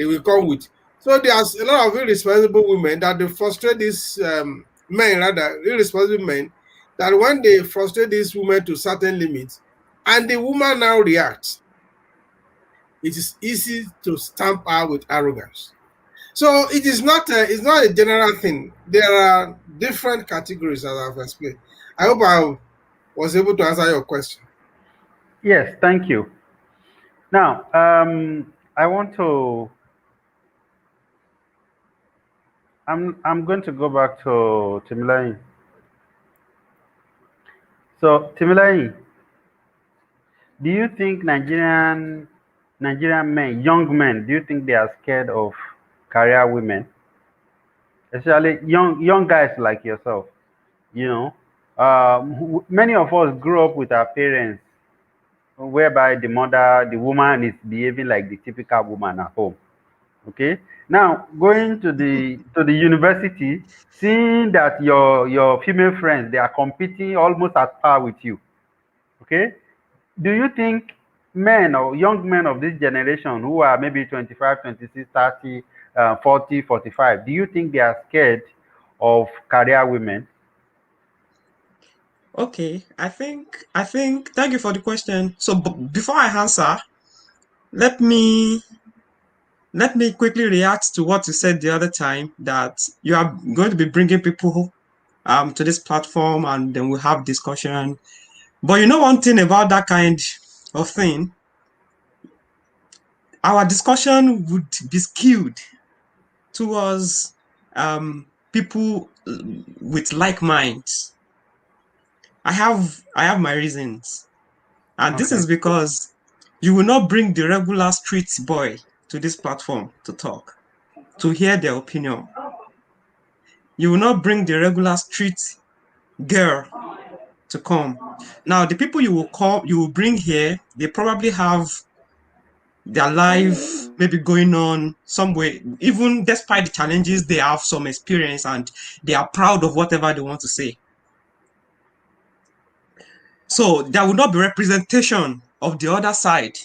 will come with. So there's a lot of irresponsible women that they frustrate these men, rather irresponsible men, that when they frustrate these women to certain limits, and the woman now reacts, it is easy to stamp her with arrogance. So it's not a general thing. There are different categories, as I've explained. I hope I was able to answer your question. Yes, thank you. Now, I want to. I'm going to go back to Timilai. So, Timilai, do you think Nigerian men, young men, do you think they are scared of career women, especially young guys like yourself? You know, many of us grew up with our parents, whereby the woman is behaving like the typical woman at home. Okay, now going to the university, seeing that your female friends, they are competing almost at par with you. Okay, do you think men or young men of this generation who are maybe 25, 26, 30, 40, 45, do you think they are scared of career women? Okay, I think, thank you for the question. So before I answer, let me quickly react to what you said the other time, that you are going to be bringing people to this platform and then we'll have discussion. But you know one thing about that kind of thing, our discussion would be skewed towards people with like minds. I have my reasons. And this Okay. is because you will not bring the regular street boy to this platform to talk, to hear their opinion. You will not bring the regular street girl to come. Now, the people you will bring here, they probably have their life maybe going on somewhere, even despite the challenges, they have some experience and they are proud of whatever they want to say. So there will not be representation of the other side.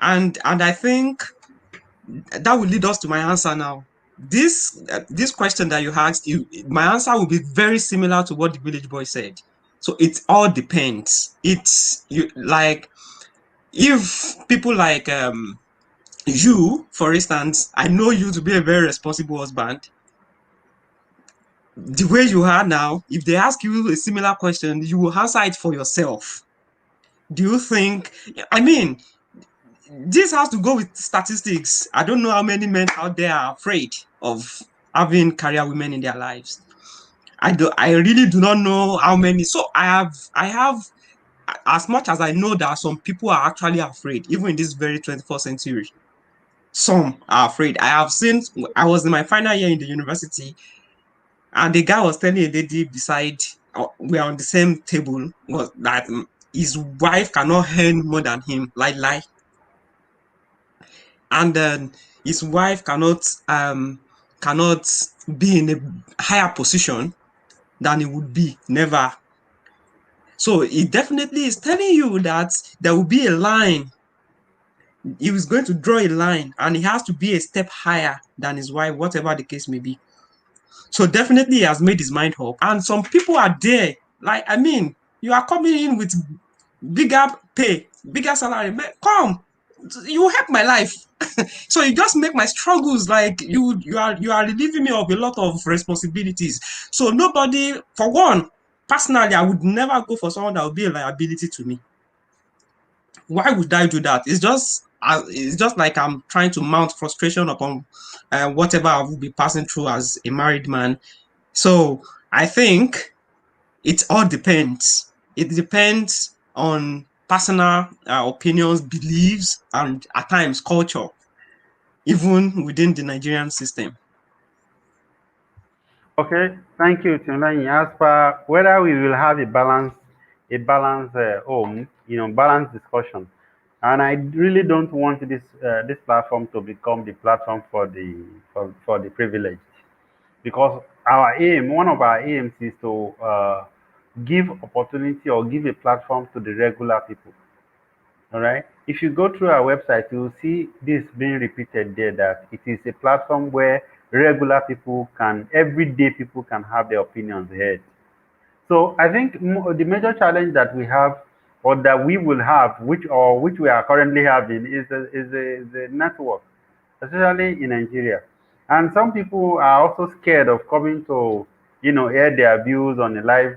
And I think that will lead us to my answer now. This question that you asked, my answer will be very similar to what the village boy said. So it all depends. It's you like if people like you, for instance, I know you to be a very responsible husband. The way you are now, if they ask you a similar question, you will answer it for yourself. Do you think? I mean, this has to go with statistics. I don't know how many men out there are afraid of having career women in their lives. I really do not know how many. So I have as much as I know that some people are actually afraid, even in this very 21st century. Some are afraid. I was in my final year in the university, and the guy was telling a lady beside, we are on the same table, was that his wife cannot earn more than him, like, and then his wife cannot be in a higher position than he would be, never. So it definitely is telling you that there will be a line. He was going to draw a line, and he has to be a step higher than his wife, whatever the case may be. So definitely he has made his mind up. And some people are there. Like, I mean, you are coming in with bigger pay, bigger salary. Man, come, you help my life. So you just make my struggles like you are relieving me of a lot of responsibilities. So nobody, for one, personally, I would never go for someone that would be a liability to me. Why would I do that? It's just like I'm trying to mount frustration upon whatever I will be passing through as a married man. So I think it all depends. It depends on personal opinions, beliefs, and at times culture, even within the Nigerian system. Okay, thank you, Timlani. As per whether we will have a balanced home, balanced discussion, and I really don't want this platform to become the platform for the privileged, because one of our aims is to give opportunity or give a platform to the regular people. All right. If you go through our website, you'll see this being repeated there, that it is a platform where everyday people can have their opinions heard. So I think the major challenge that we have, or that we will have, which we are currently having, is the network, especially in Nigeria. And some people are also scared of coming to, air their views on a live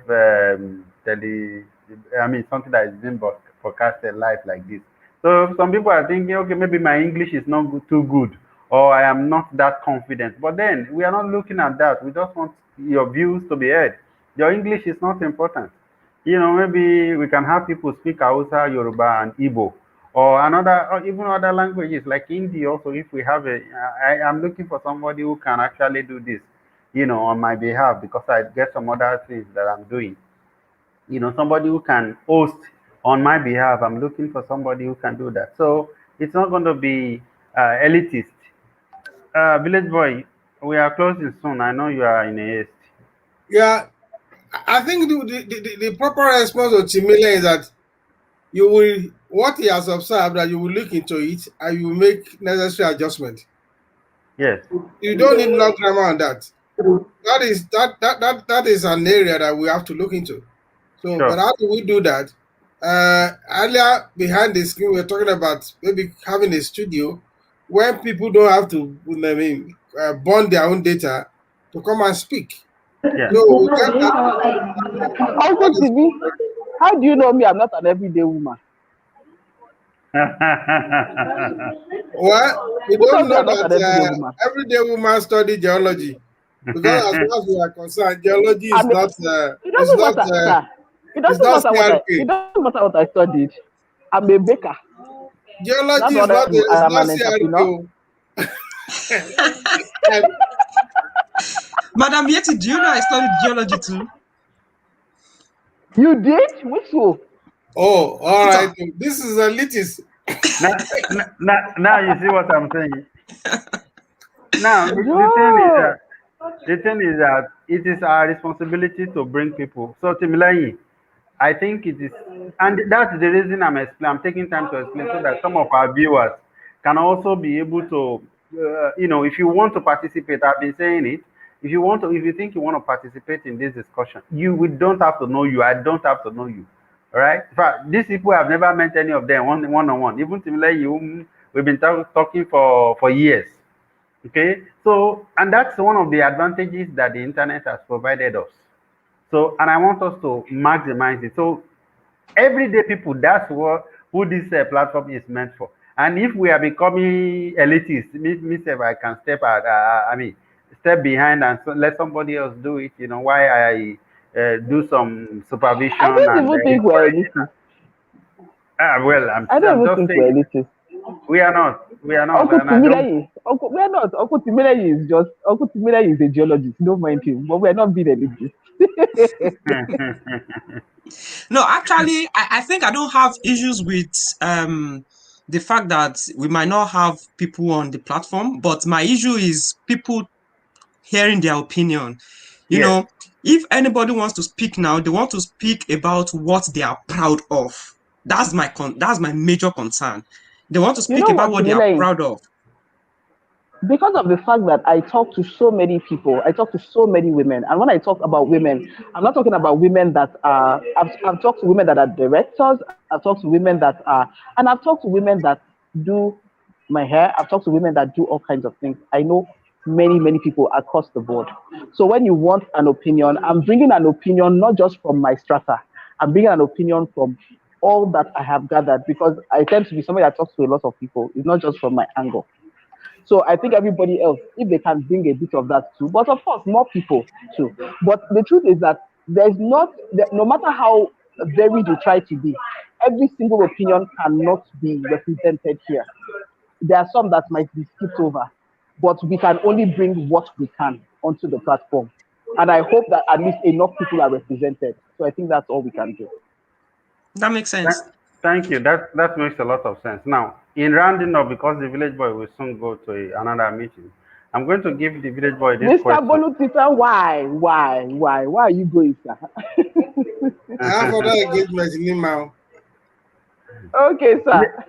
something that is being broadcasted live like this. So some people are thinking, okay, maybe my English is not too good, or I am not that confident. But then we are not looking at that. We just want your views to be heard. Your English is not important. Maybe we can have people speak Hausa, Yoruba, and Igbo, or even other languages like Hindi. Also, if we have I am looking for somebody who can actually do this, on my behalf, because I get some other things that I'm doing. Somebody who can host on my behalf. I'm looking for somebody who can do that. So it's not going to be elitist. Village boy, we are closing soon. I know you are in a haste. Yeah, I think the proper response of Chimile is that you will, what he has observed, that you will look into it and you will make necessary adjustment. Yes. You don't need long grammar on that. That is an area that we have to look into. So, but Sure. how do we do that? Earlier behind the screen, we were talking about maybe having a studio where people don't have to, burn their own data to come and speak. Yes. So we get that. Uncle TV, how do you know me? I'm not an everyday woman. Well, we Who don't told me know I'm not an everyday that woman? everyday woman study geology, because as far as we are concerned, geology is not It doesn't matter, sir. It it's doesn't not matter CRK. it doesn't matter what I studied. I'm a baker. Geology That's is what not it's I'm not an entrepreneur. CRK. And Madam Yeti, do you know I studied geology too? You did? Which school? oh, all Peter. right. This is elitist. Now you see what I'm saying. Now No. the thing is that it is our responsibility to bring people. So Timilayi, I think it is, and that's the reason I'm taking time to explain, so that some of our viewers can also be able to, if you want to participate, I've been saying it. If you think you want to participate in this discussion, we don't have to know you. I don't have to know you. All right. In fact, these people I've never met any of them one on one. Even Timilayi, we've been talking for years. Okay. So, and that's one of the advantages that the internet has provided us. So, and I want us to maximize it. So, everyday people, that's who this platform is meant for. And if we are becoming elitist, means if I can step behind and let somebody else do it, why I do some supervision I don't and even think we're encourage. elitist. Well, I'm, I don't I'm even just think we're saying, elitist. we are not. We are not. Uncle And I don't. Timileyi, we're not. Uncle Timileyi is a geologist. Don't mind him, but we're not being elitist. No, actually, I think I don't have issues with the fact that we might not have people on the platform, but my issue is people hearing their opinion. You Yes. know, if anybody wants to speak now, they want to speak about what they are proud of. That's my major concern. They want to You speak know about what, what they are Timileyi? proud of. Because of the fact that I talk to so many people, I talk to so many women. And when I talk about women, I'm not talking about women that are, I've talked to women that are directors, I've talked to women that are, and I've talked to women that do my hair, I've talked to women that do all kinds of things. I know many people across the board. So when you want an opinion, I'm bringing an opinion not just from my strata, I'm bringing an opinion from all that I have gathered, because I tend to be somebody that talks to a lot of people. It's not just from my angle. So I think everybody else, if they can bring a bit of that too, but of course more people too. But the truth is that there's not, no matter how varied you try to be, every single opinion cannot be represented here. There are some that might be skipped over, but we can only bring what we can onto the platform. And I hope that at least enough people are represented. So I think that's all we can do. That makes sense. Thank you. That makes a lot of sense. Now, in rounding up, because the village boy will soon go to another meeting, I'm going to give the village boy this Mr. question. Bolutita, why are you going, sir? I have other engagement in Limau. Okay, sir.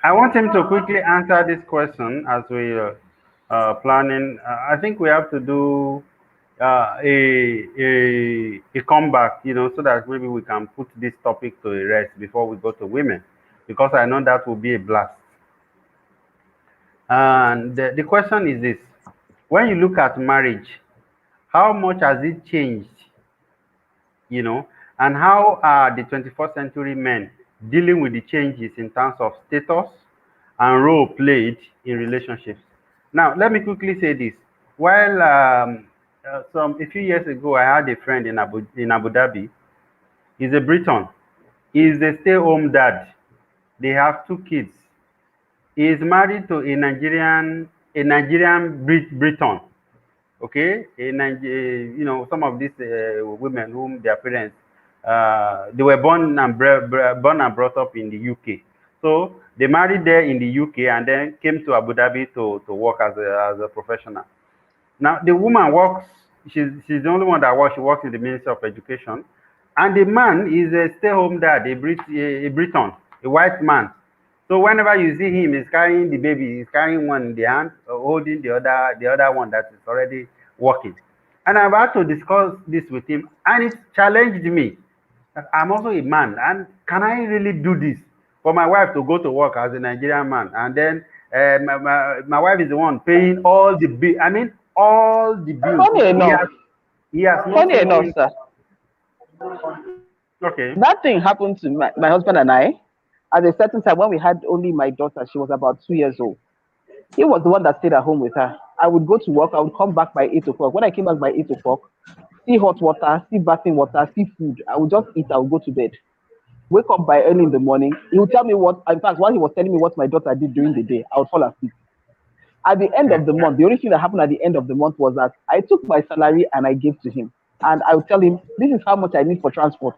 I want him to quickly answer this question as we planning. I think we have to do a comeback, so that maybe we can put this topic to a rest before we go to women, because I know that will be a blast. And the question is this: when you look at marriage, how much has it changed, and how are the 21st century men dealing with the changes in terms of status and role played in relationships? Now, let me quickly say this. While a few years ago, I had a friend in Abu Dhabi. He's a Briton. He's a stay-home dad. They have 2 kids. He is married to a Nigerian Briton. Okay, some of these women whom their parents they were born and brought up in the UK. So they married there in the UK and then came to Abu Dhabi to work as a professional. Now the woman works. She's the only one that works. She works in the Ministry of Education, and the man is a stay-home dad, a Briton, a white man. So whenever you see him, he's carrying the baby, he's carrying one in the hand, holding the other one that is already working. And I've had to discuss this with him, and it challenged me. I'm also a man, and can I really do this for my wife to go to work as a Nigerian man, and then my wife is the one paying all the bill. I mean, all the bills. He has no Funny enough, sir. Okay. That thing happened to my husband and I. At a certain time, when we had only my daughter, she was about 2 years old. He was the one that stayed at home with her. I would go to work. I would come back by 8 o'clock. When I came back by 8 o'clock, see hot water, see bathing water, see food. I would just eat. I would go to bed. Wake up by early in the morning. He would tell me what, in fact, while he was telling me what my daughter did during the day, I would fall asleep. At the end of the month, the only thing that happened at the end of the month was that I took my salary and I gave to him. And I would tell him, this is how much I need for transport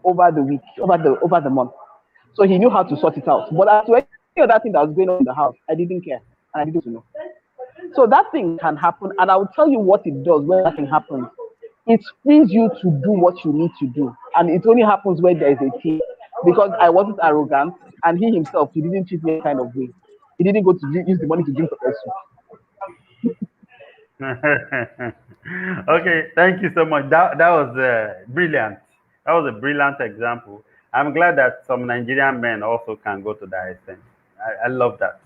over the week, over the month. So he knew how to sort it out. But as to any other thing that was going on in the house, I didn't care. And I didn't know. So that thing can happen. And I will tell you what it does when that thing happens. It frees you to do what you need to do. And it only happens when there is a team. Because I wasn't arrogant. And he himself, he didn't treat me any kind of way. He didn't go to use the money to drink the soup. Okay, thank you so much. That was brilliant. That was a brilliant example. I'm glad that some Nigerian men also can go to that extent. I love that.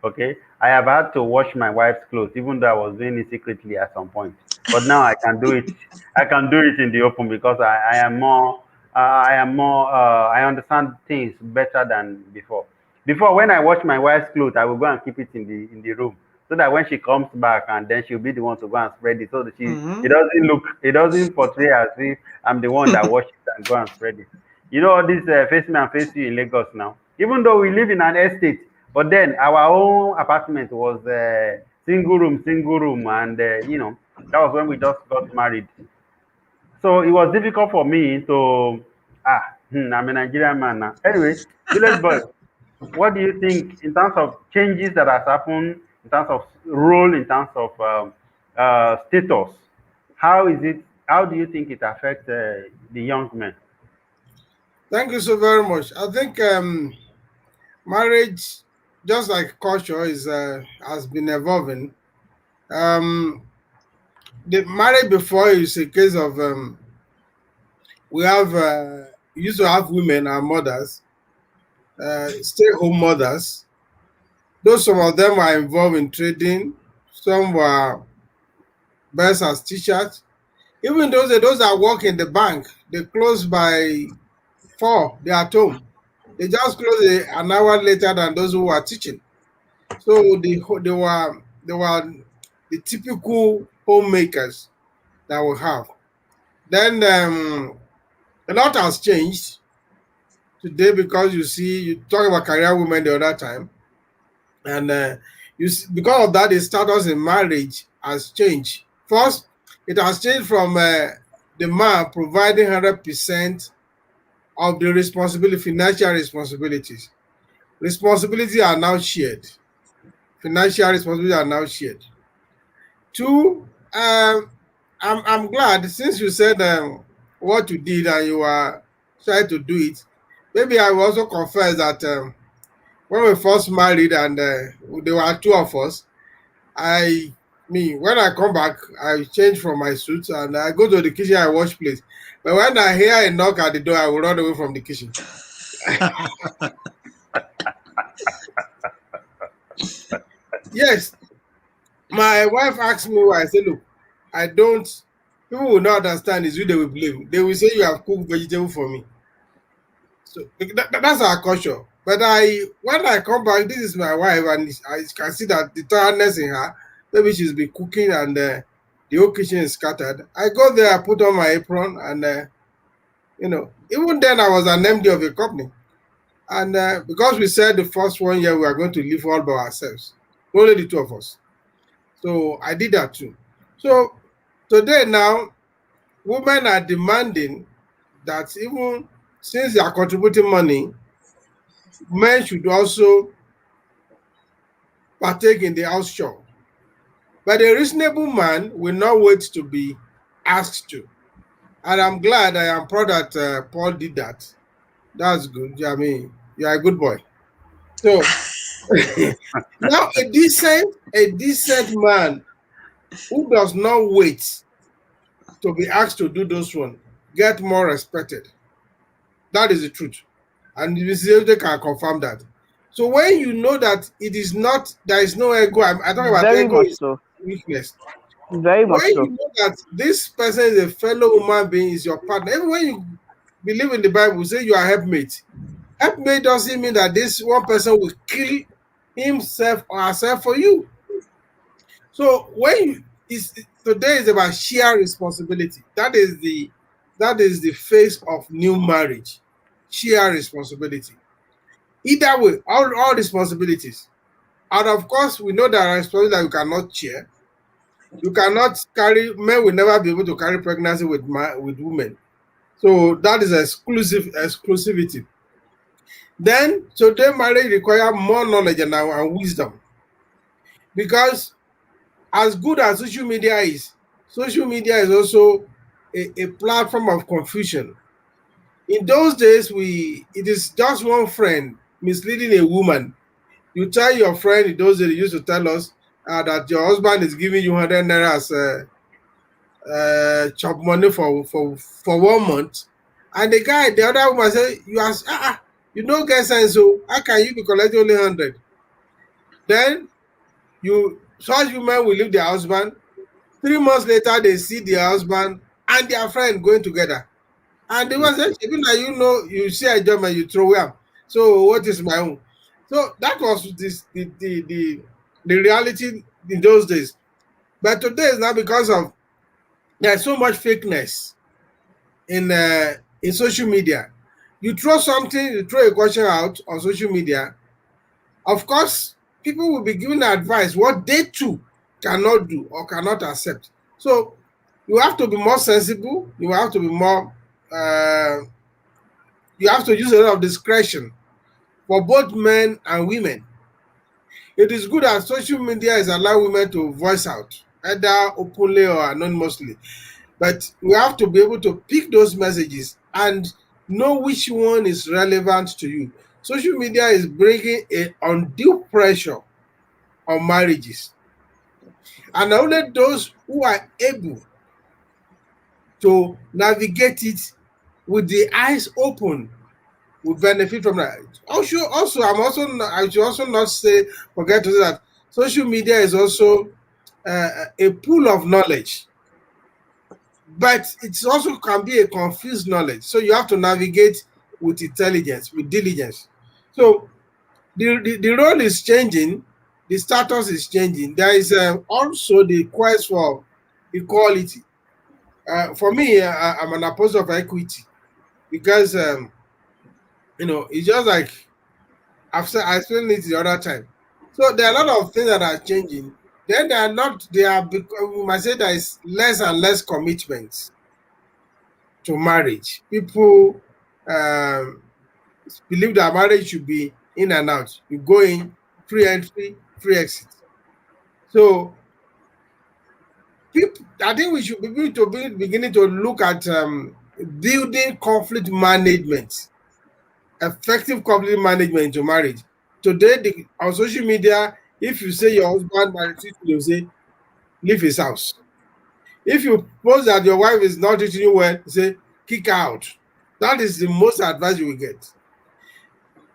Okay, I have had to wash my wife's clothes, even though I was doing it secretly at some point. But now I can do it. I can do it in the open because I am more. I understand things better than before. Before, when I wash my wife's clothes, I will go and keep it in the room, so that when she comes back, and then she'll be the one to go and spread it, so that it doesn't portray as if I'm the one that washes it and go and spread it. You know, all this face me and face you in Lagos now. Even though we live in an estate, but then our own apartment was single room, and that was when we just got married. So it was difficult for me to I'm a Nigerian man now. Anyway, village boy, what do you think in terms of changes that has happened, in terms of role, in terms of status? How do you think it affects the young men? Thank you so very much. I think marriage, just like culture, has been evolving. The marriage before is a case of we used to have women, our mothers, stay-home mothers. Though some of them are involved in trading, some were best as teachers. Even those that work in the bank, they close by 4, they're at home. They just close an hour later than those who are teaching. So they were the typical homemakers that we have. Then a lot has changed today because you talk about career women the other time, and because of that, the status in marriage has changed. First, it has changed from the man providing 100% of the responsibility, financial responsibilities. Responsibilities are now shared. Financial responsibilities are now shared. Two, I'm glad since you said what you did and you are trying to do it. Maybe I will also confess that when we first married and there were 2 of us, when I come back, I change from my suit and I go to the kitchen, I wash plates. But when I hear a knock at the door, I will run away from the kitchen. Yes, my wife asked me why. I said, look, I don't, people will not understand is you they will blame. They will say you have cooked vegetable for me. So that's our culture. But when I come back, this is my wife, and I can see that the tiredness in her. Maybe she's been cooking and the whole kitchen is scattered. I go there, I put on my apron, and even then I was an MD of a company. And because we said the first 1 year we are going to live all by ourselves, only the 2 of us. So I did that too. So today now, women are demanding that even since they are contributing money, men should also partake in the house chore. But a reasonable man will not wait to be asked to. And I'm glad, I am proud that Paul did that. That's good. I mean, you're a good boy. So now a decent man who does not wait to be asked to do those ones get more respected. That is the truth. And Mrs. can confirm that. So when you know that it is not, there is no ego, I talk about Very ego much is so. weakness. Very much When so. you know that this person is a fellow human being, is your partner, even when you believe in the Bible, say you are helpmate. Helpmate doesn't mean that this one person will kill himself or herself for you. So today is about shared responsibility. That is the face of new marriage. Shared responsibility. Either way, all responsibilities. And of course, we know there are responsibilities that you cannot share. You cannot carry, men will never be able to carry pregnancy with women. So that is exclusivity. Then today marriage require more knowledge and wisdom. Because as good as social media is also a platform of confusion. In those days, it is just one friend misleading a woman. You tell your friend in those days, they used to tell us that your husband is giving you 100 naira as chop money for 1 month, and the other woman say, you don't get sense, so how can you be collecting only 100? Then such women will leave their husband. 3 months later, they see their husband and their friend going together. And they was saying, even like you see a job and you throw away. So what is my own? So that was the reality in those days. But today is now because of there's so much fakeness in social media. You throw something, you throw a question out on social media. Of course, people will be given advice what they too cannot do or cannot accept. So you have to be more sensible. You have to be more. You have to use a lot of discretion for both men and women. It is good that social media is allowing women to voice out, either openly or anonymously. But we have to be able to pick those messages and know which one is relevant to you. Social media is bringing an undue pressure on marriages. And only those who are able to navigate it with the eyes open will benefit from that. I should also not forget to say that social media is also a pool of knowledge, but it also can be a confused knowledge. So you have to navigate with intelligence, with diligence. So the role is changing, the status is changing. There is also the quest for equality. For me, I'm an apostle of equity because it's just like I explained it the other time. So there are a lot of things that are changing. Then they are not. They are. We might say there is less and less commitment to marriage. People believe that marriage should be in and out. You go in, free entry, free exit. So people, I think we should be beginning to look at building conflict management, effective conflict management into marriage. Today, on social media, if you say your husband married you, they'll say leave his house. If you post that your wife is not treating you well, say kick her out. That is the most advice you will get.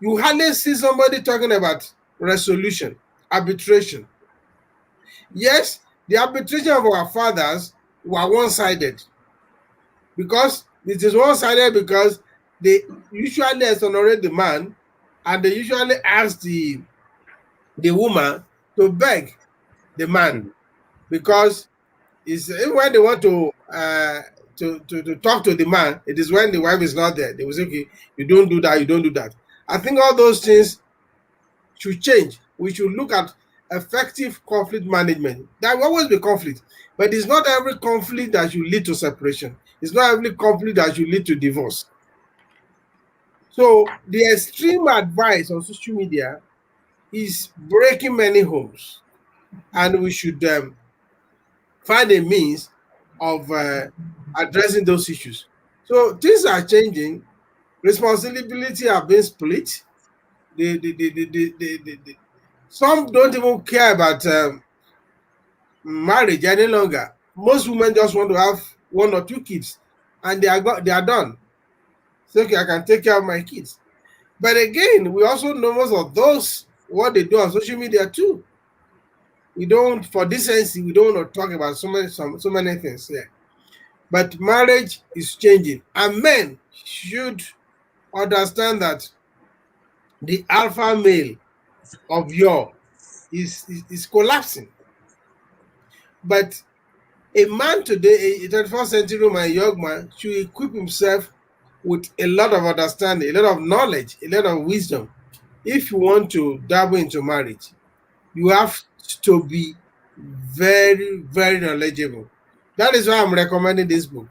You hardly see somebody talking about resolution, arbitration. Yes, the arbitration of our fathers were one-sided because it is one-sided because they usually exonerate the man and they usually ask the woman to beg the man because it's when they want to talk to the man, it is when the wife is not there. They will say, okay, you don't do that, you don't do that. I think all those things should change. We should look at effective conflict management. There will always be conflict, but it's not every conflict that should lead to separation. It's not every conflict that should lead to divorce. So the extreme advice on social media is breaking many homes, and we should find a means of addressing those issues. So things are changing. Responsibility are being split. Some don't even care about marriage any longer. Most women just want to have 1 or 2 kids, and they are done. So okay, I can take care of my kids. But again, we also know most of those what they do on social media too. We don't, for decency, we don't want to talk about so many things here. But marriage is changing, and men should understand that the alpha male of yore is collapsing. But a man today, a 21st century man, a young man, should equip himself with a lot of understanding, a lot of knowledge, a lot of wisdom. If you want to dabble into marriage, you have to be very, very knowledgeable. That is why I'm recommending this book.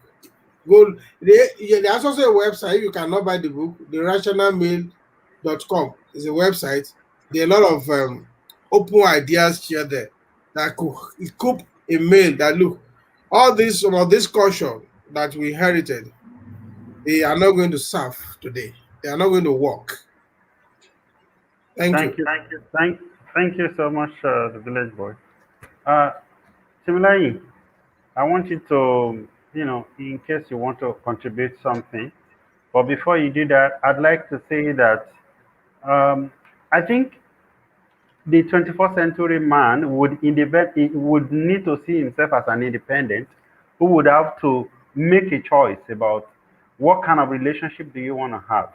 There's also a website. If you cannot buy the book, therationalmail.com is a website. There are a lot of open ideas here there that could equip a male that look, all this, some of this culture that we inherited, they are not going to serve today. They are not going to work. Thank you. Thank you so much, the village boy. Similarly, I want you to, in case you want to contribute something, but before you do that, I'd like to say that I think the 21st century man would need to see himself as an independent who would have to make a choice about what kind of relationship do you want to have.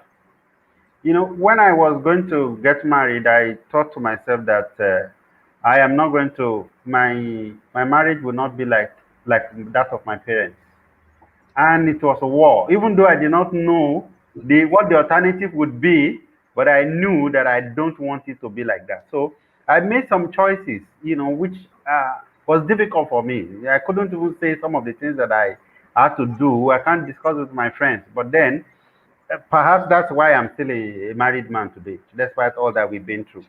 When I was going to get married, I thought to myself that I am not going to, my marriage will not be like that of my parents. And it was a war, even though I did not know what the alternative would be, but I knew that I don't want it to be like that. So I made some choices, which was difficult for me. I couldn't even say some of the things that I had to do. I can't discuss with my friends. But then perhaps that's why I'm still a married man today, despite all that we've been through.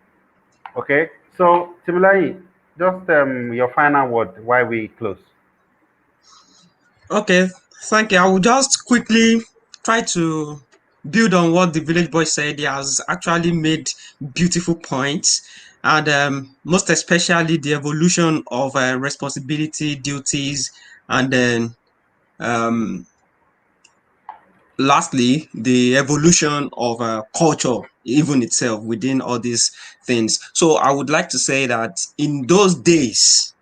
Okay, so similarly, just your final word while we close. Okay, thank you. I will just quickly try to build on what the village boy said. He has actually made beautiful points, and most especially the evolution of responsibility, duties, and then lastly, the evolution of culture, even itself, within all these things. So I would like to say that in those days,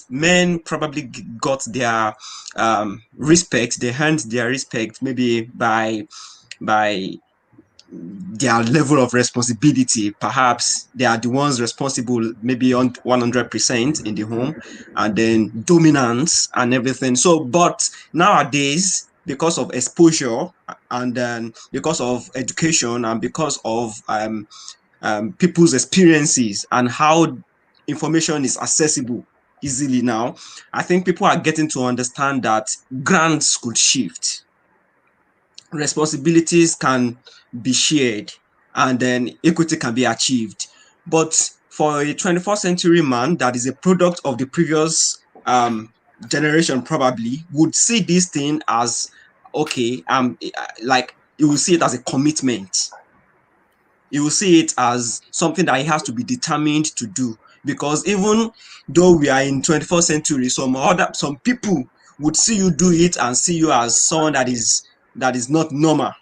men probably got their respect. They earned their respect maybe by their level of responsibility. Perhaps they are the ones responsible, maybe on 100% in the home, and then dominance and everything. So, but nowadays, because of exposure and then because of education and because of people's experiences and how information is accessible easily now, I think people are getting to understand that grants could shift, responsibilities can be shared, and then equity can be achieved. But for a 21st century man that is a product of the previous generation, probably would see this thing as okay, like you will see it as a commitment. You will see it as something that he has to be determined to do. Because even though we are in 21st century, some people would see you do it and see you as someone that is not normal.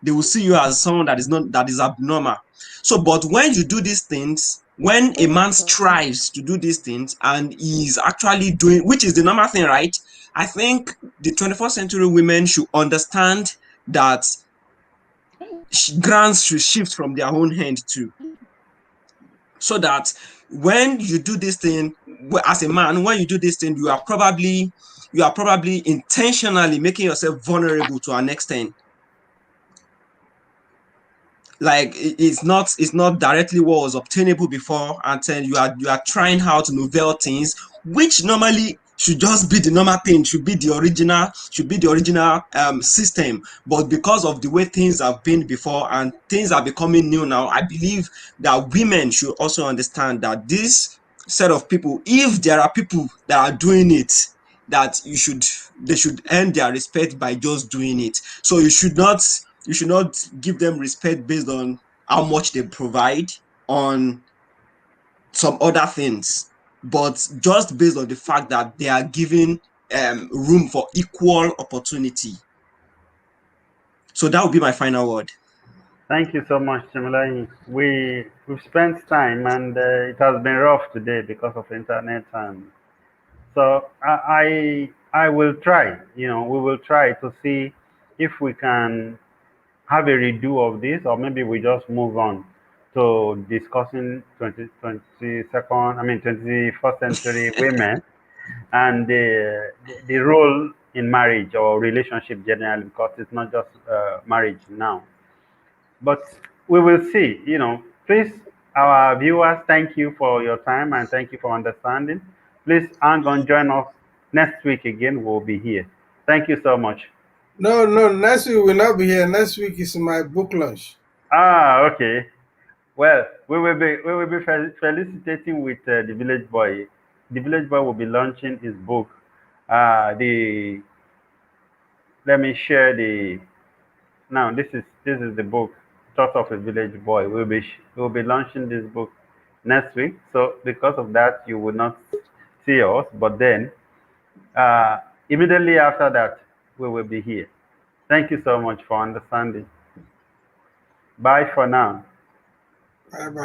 They will see you as someone that is abnormal. So, but when you do these things, when a man strives to do these things and he is actually doing, which is the normal thing, right? I think the 21st century women should understand that grants should shift from their own hand too, so that when you do this thing as a man, when you do this thing, you are probably intentionally making yourself vulnerable to an extent. Like it's not directly what was obtainable before, and then you are trying how to novel things, which normally should just be the normal thing, should be the original system. But because of the way things have been before and things are becoming new now, I believe that women should also understand that this set of people, if there are people that are doing it, that they should earn their respect by just doing it. So you should not give them respect based on how much they provide on some other things, but just based on the fact that they are given room for equal opportunity. So that would be my final word. Thank you so much, Simulahi. We've spent time, and it has been rough today because of internet, and so I will try. We will try to see if we can have a redo of this, or maybe we just move on to discussing 21st century women and the role in marriage or relationship generally, because it's not just marriage now. But we will see. Please, our viewers, thank you for your time and thank you for understanding. Please hang on, join us next week again. We'll be here. Thank you so much. No, no, next week will not be here. Next week is my book launch. Okay. Well, we will be felicitating with the village boy. The village boy will be launching his book. The Let me share the now. This is the book. Thought of a Village Boy. We'll be launching this book next week. So because of that, you will not see us. But then immediately after that, we will be here. Thank you so much for understanding. Bye for now. Bye bye.